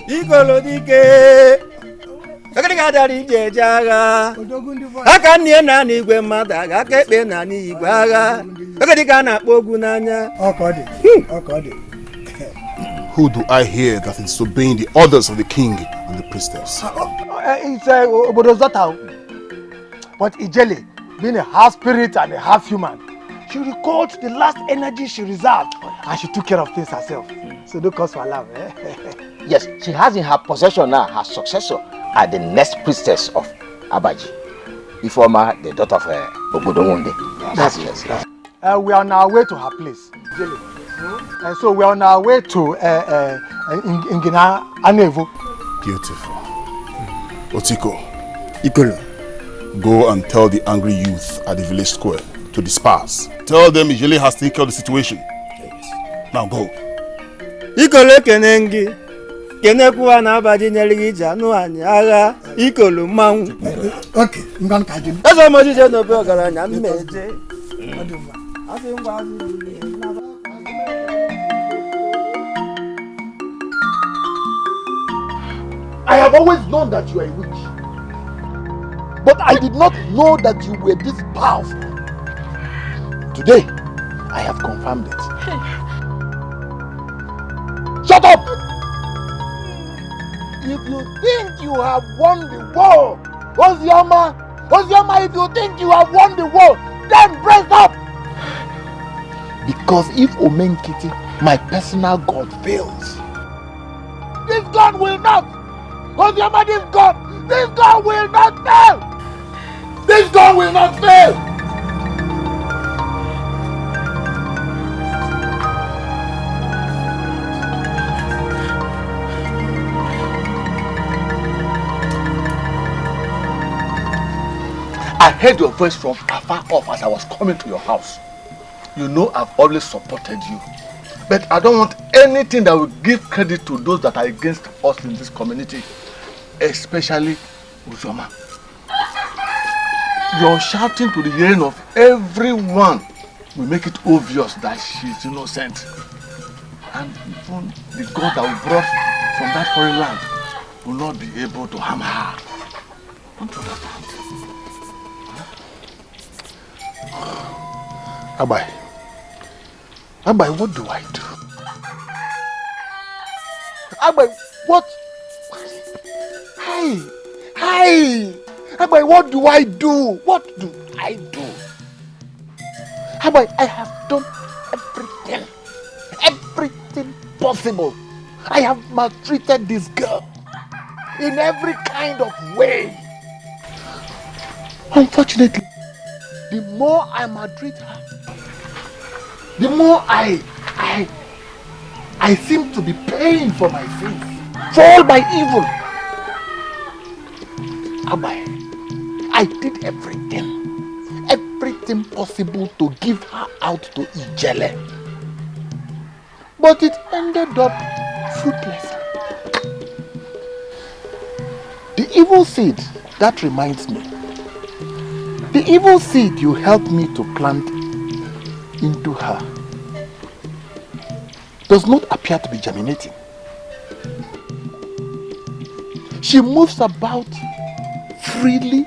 Ikolodike Akadika dari jejaga Aka nne na n'igwe mmadụ aka ekpe na n'igwe agha Akadika na-akpọ ogwu n'anya Okodi Who do I hear that is disobeying the orders of the king and the priestess? It's Obodozota. But Ijele, being a half spirit and a half human, she recalled the last energy she reserved and she took care of things herself. So don't cause for alarm. Yes, she has in her possession now her successor as the next priestess of Abaji. The former, the daughter of Obodomunde. Yes. We are on our way to her place, Ijele. So we are on our way to Ngina Anevo. Beautiful. Otiko, Ikolo, go and tell the angry youth at the village square to disperse. Tell them Ijele has taken care of the situation. Yes. Now go. Ikolo kenengi. Kenekuwa na Abaji nyerigija no anyị agha Ikolo mmanwụ. Okay, ngwan kaji. Eze moji je no be ogaranya mmeje. Asi ngwa I have always known that you are a witch. But I did not know that you were this powerful. Today, I have confirmed it. Shut up! If you think you have won the war, Ozioma, if you think you have won the war, then brace up! Because if Omenkiti, my personal god, fails, this god will not! Ozioma, this god will not fail! This gun will not fail. I heard your voice from afar off as I was coming to your house. You know I've always supported you. But I don't want anything that will give credit to those that are against us in this community. Especially Uzoma. Your shouting to the hearing of everyone will make it obvious that she's innocent. And even the God that we brought from that foreign land will not be able to harm her. Don't you understand? Abai, what do I do? Abai, what? Hi! Abai, what do I do? What do I do? Abai, I have done everything possible. I have maltreated this girl in every kind of way. Unfortunately, the more I maltreat her, the more I seem to be paying for my sins, for all my evil. Abai, I did everything possible to give her out to Ijele. But it ended up fruitless. The evil seed, that reminds me. The evil seed you helped me to plant into her does not appear to be germinating. She moves about freely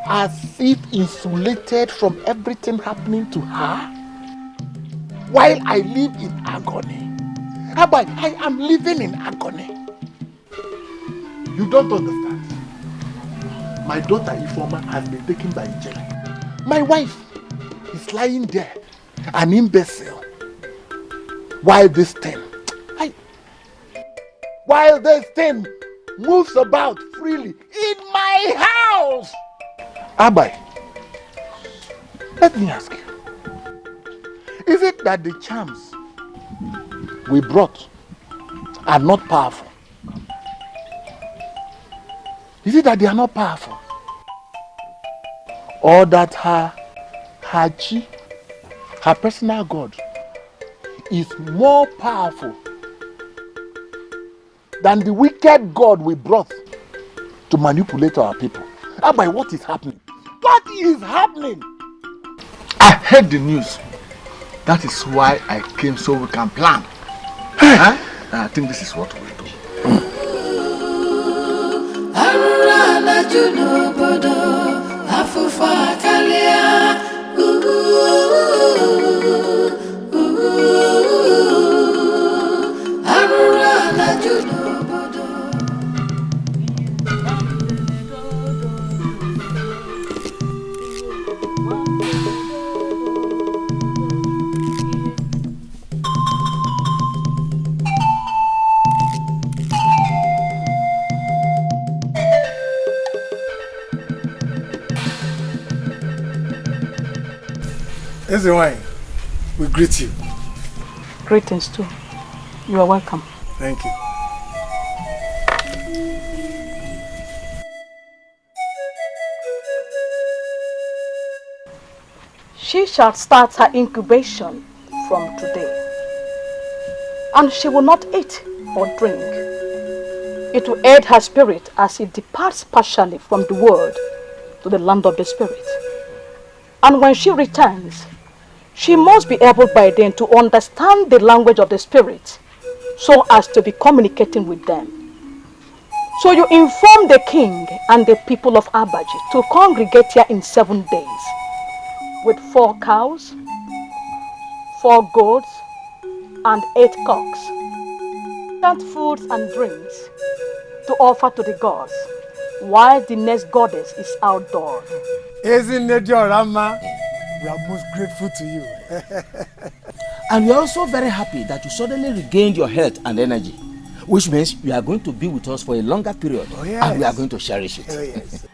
as if insulated from everything happening to her while I live in agony. Abai, I am living in agony. You don't understand. My daughter Ifoma has been taken by Ijele. My wife is lying there, an imbecile, while this thing moves about freely in my house. Abai, let me ask you, is it that the charms we brought are not powerful? Is it that they are not powerful? Or that her chi, her personal God, is more powerful than the wicked God we brought to manipulate our people? Abai, what is happening? What is happening? I heard the news. That is why I came, so we can plan. Huh? I think this is what we'll do. Ezewine, we greet you. Greetings too. You are welcome. Thank you. She shall start her incubation from today, and she will not eat or drink. It will aid her spirit as it departs partially from the world to the land of the spirit. And when she returns, she must be able by then to understand the language of the spirit so as to be communicating with them. So you inform the king and the people of Abaji to congregate here in 7 days with 4 cows, 4 goats, and 8 cocks, and foods and drinks to offer to the gods, while the next goddess is outdoors. Rama, we are most grateful to you. And we are also very happy that you suddenly regained your health and energy, which means you are going to be with us for a longer period. Oh, yes. And we are going to cherish it. Oh, yes.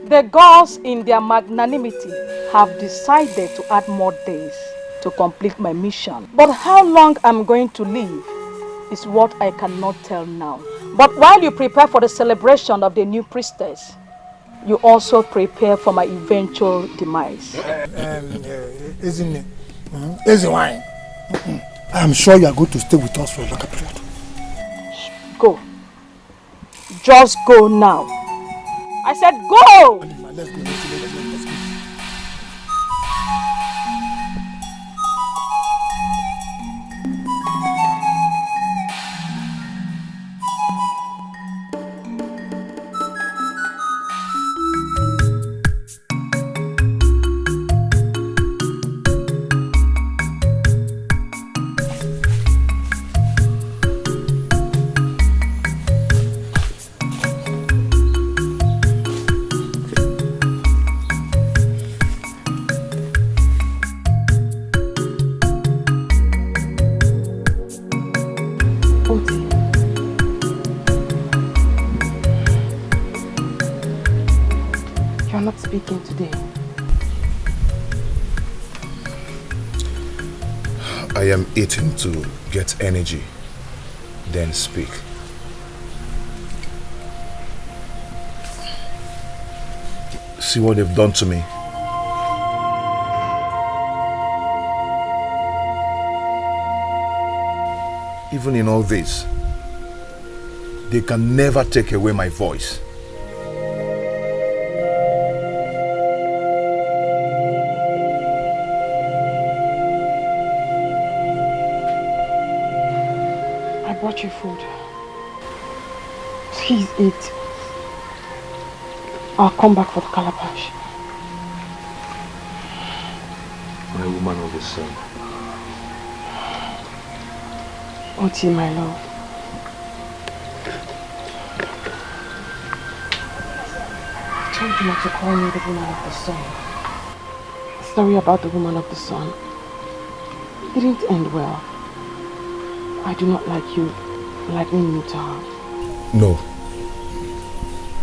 The gods in their magnanimity have decided to add more days to complete my mission. But how long I'm going to live is what I cannot tell now. But while you prepare for the celebration of the new priestess, you also prepare for my eventual demise. Isn't it? Easy wine. I'm sure you are going to stay with us for a longer period. Go. Just go now. I said go! Let's go. Speaking today. I am eating to get energy, then speak. See what they've done to me. Even in all this, they can never take away my voice. Your food. Please eat. I'll come back for the calabash. My woman of the sun. Oti, my love. I told you not to call me the woman of the sun. The story about the woman of the sun didn't end well. I do not like you likening me to her. No.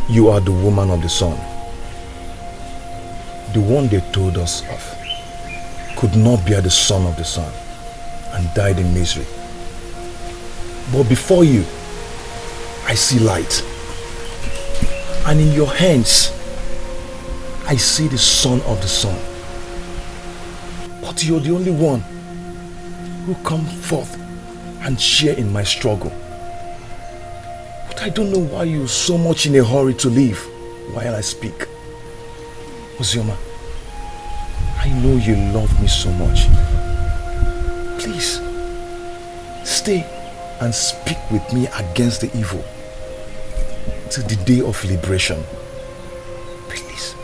You are the woman of the sun. The one they told us of could not bear the son of the sun and died in misery. But before you, I see light. And in your hands, I see the son of the sun. But you're the only one who come forth and share in my struggle. But I don't know why you're so much in a hurry to leave while I speak. Ozioma, I know you love me so much. Please, stay and speak with me against the evil till the day of liberation. Please.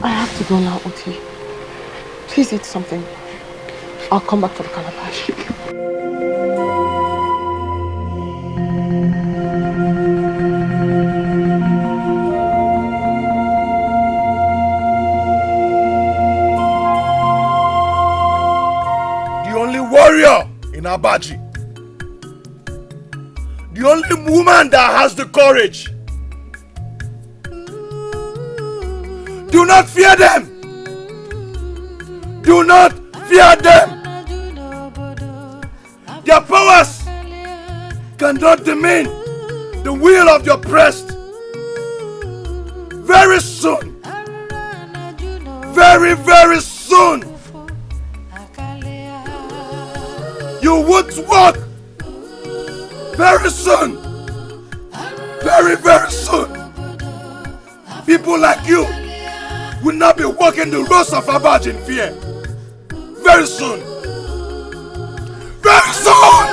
I have to go now, Oti. Please eat something. I'll come back for the calabash. The only warrior in Abaji. The only woman that has the courage. Do not fear them. Do not fear them. Their powers cannot demean the will of your breast. Very soon, very, very soon, you would walk. Very soon, very, very soon, people like you will not be walking the roads of Abaj in fear. Very soon. Very soon!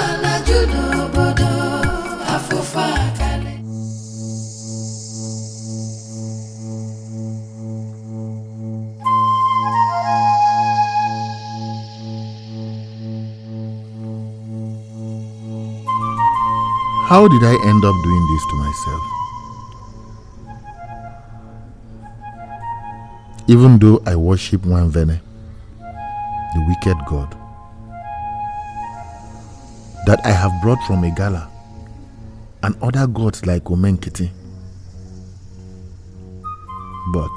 How did I end up doing this to myself? Even though I worship Wanvene, the wicked god, that I have brought from Egala and other gods like Omenkiti, But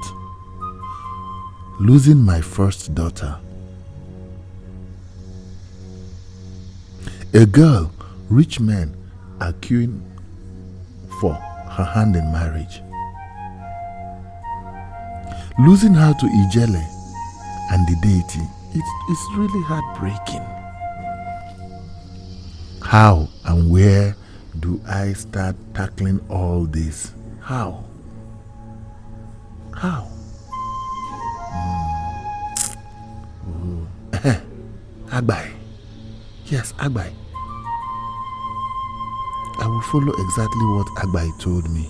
losing my first daughter, a girl rich men are queuing for her hand in marriage, losing her to Ijele and the deity, it's really heartbreaking. How and where do I start tackling all this? How? Agbai. Yes, Agbai. I will follow exactly what Agbai told me.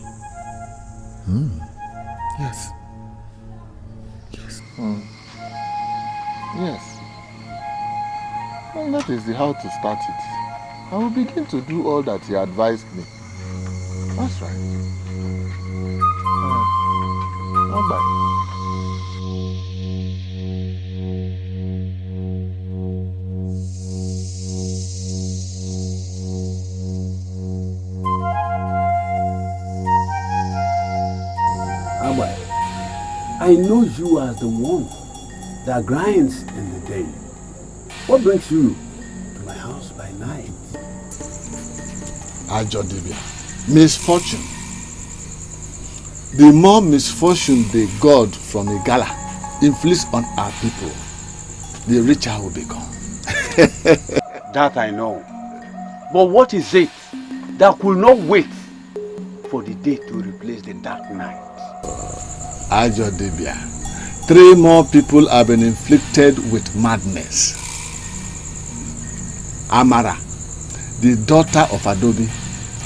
Yes. Yes. Well, that is how to start it. I will begin to do all that he advised me. That's right. Bye-bye. I know you as the one that grinds in the day. What brings you to my house by night? Ajodibia. Misfortune. The more misfortune the God from Igala inflicts on our people, the richer will become. That I know. But what is it that could not wait for the day to replace the dark night? Ajodibia. 3 more people have been inflicted with madness. Amara, the daughter of Adobe,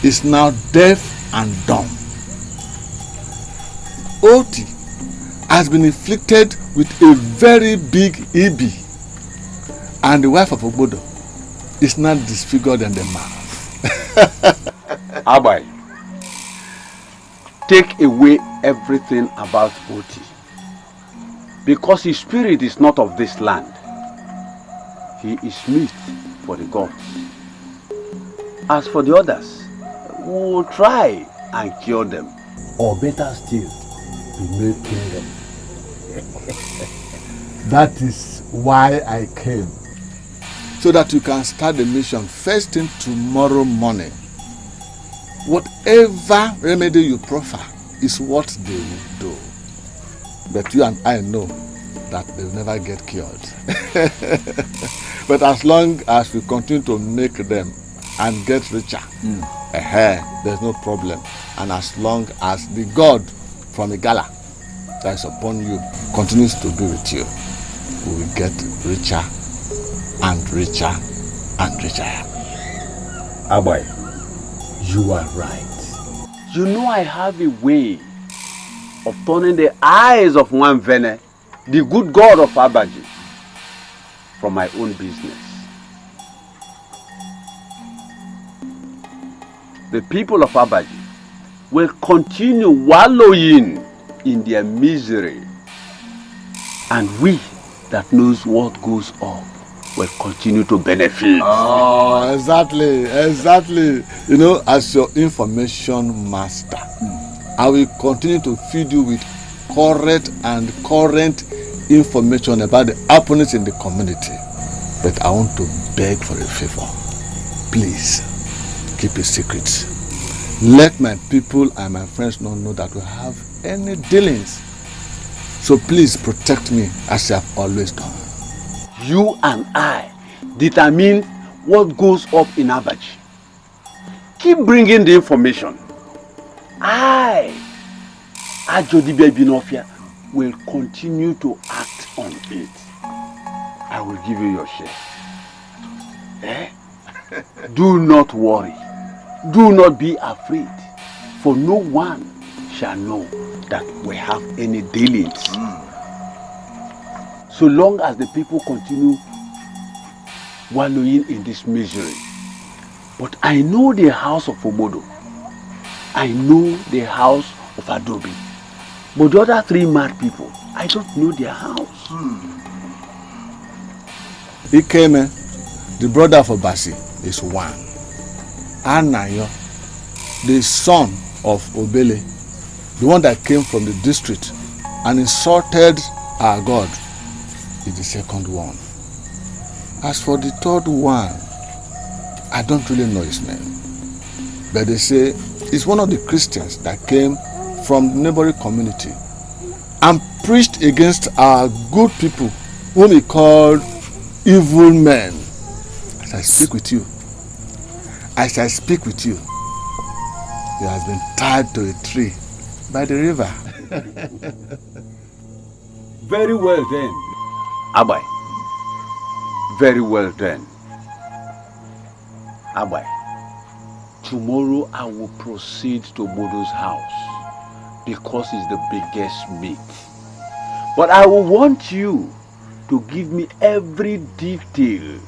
is now deaf and dumb. Oti has been inflicted with a very big Ibi, and the wife of Obodo is now disfigured in the mouth. Abai, take away everything about Oti, because his spirit is not of this land. He is meat for the gods. As for the others, we will try and cure them, or better still, be made kingdom. That is why I came. So that you can start the mission first thing tomorrow morning. Whatever remedy you proffer is what they will do. But you and I know that they will never get cured. But as long as we continue to make them and get richer, there's no problem. And as long as the God from Igala that is upon you continues to be with you, we will get richer and richer and richer. Abai, you are right. You know I have a way of turning the eyes of one Vene, the good God of Abaji, from my own business. The people of Abaji will continue wallowing in their misery, and we that knows what goes up will continue to benefit. Oh, exactly. You know, as your information master, I will continue to feed you with correct and current information about the happenings in the community. But I want to beg for a favor. Please, keep it secret. Let my people and my friends not know that we have any dealings. So please protect me as you have always done. You and I determine what goes up in Abaji. Keep bringing the information. I, Ajodibia Binofia, will continue to act on it. I will give you your share. Do not worry. Do not be afraid, for no one shall know that we have any dealings. So long as the people continue wallowing in this misery. But I know the house of Obodo. I know the house of Adobe. But the other 3 mad people, I don't know their house. Ikeme, the brother of Obasi, is one. Anayo, the son of Obele, the one that came from the district, and insulted our God is the second one. As for the third one, I don't really know his name. But they say it's one of the Christians that came from the neighboring community and preached against our good people, whom he called evil men. As I speak with you, he has been tied to a tree by the river. Very well then. Abai. Very well then. Abai. Tomorrow I will proceed to Bodo's house because it's the biggest meat. But I will want you to give me every detail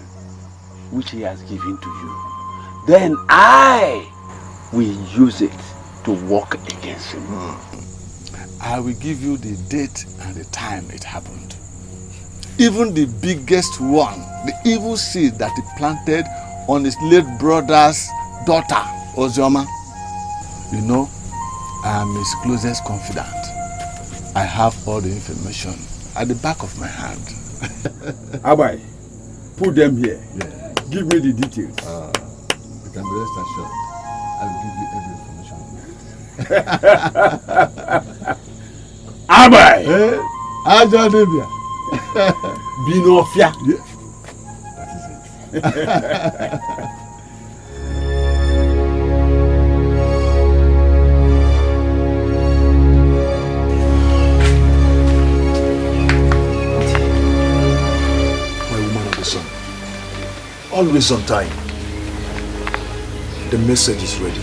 which he has given to you. Then I will use it to work against him. I will give you the date and the time it happened. Even the biggest one, the evil seed that he planted on his late brother's daughter, Ozioma. You know, I am his closest confidant. I have all the information at the back of my hand. Abai, put them here. Yeah. Give me the details. You can be rest assured. I will give you every information. Abai! Aja Debia. Binofia. Yeah. That is it. Always on time. The message is ready.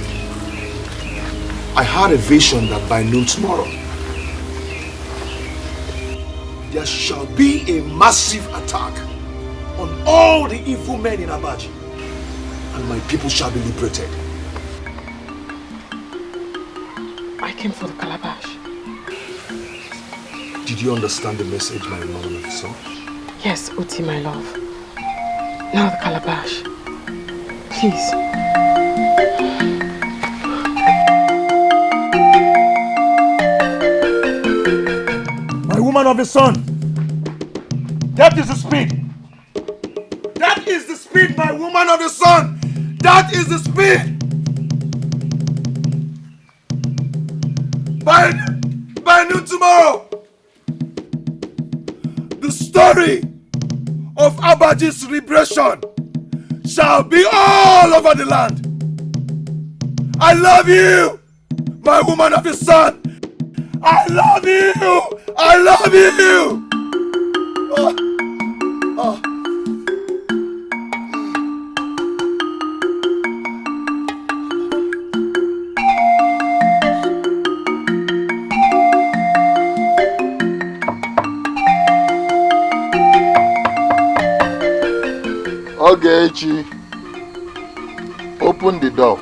I had a vision that by noon tomorrow, there shall be a massive attack on all the evil men in Abaji, and my people shall be liberated. I came for the calabash. Did you understand the message, my woman of the sun? Yes, Uti, my love. Now the calabash. Please. My woman of the sun. That is the speed. That is the speed, my woman of the sun. That is the speed. By noon tomorrow, the story of Abaji's liberation shall be all over the land. I love you, my woman of the sun. I love you. I love you. Oh. Ogechi, open the door.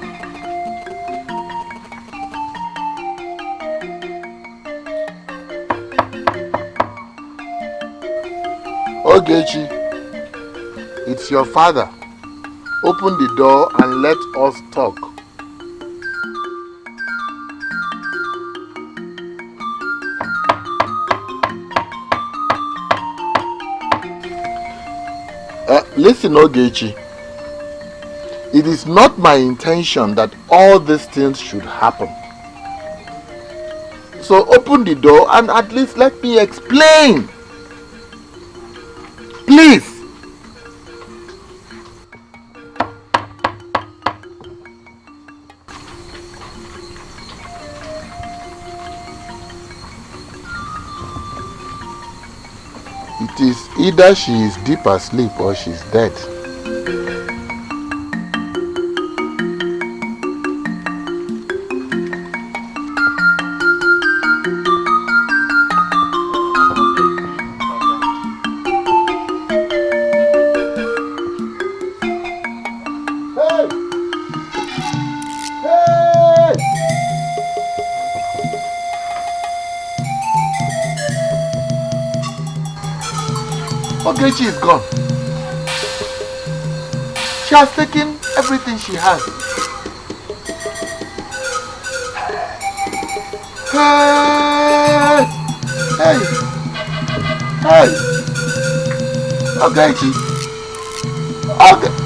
Ogechi, it's your father. Open the door and let us talk. Listen, Ogechi. It is not my intention that all these things should happen. So open the door and at least let me explain. Please. It is either she is deep asleep or she is dead. Ogechi is gone. She has taken everything she has. Hey! Hey. Hey. Okay, Chi. Okay.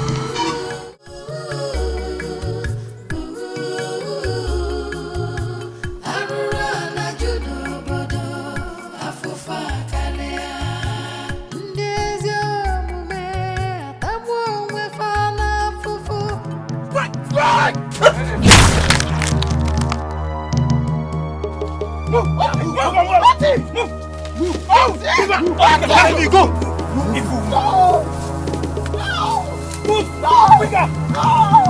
Move!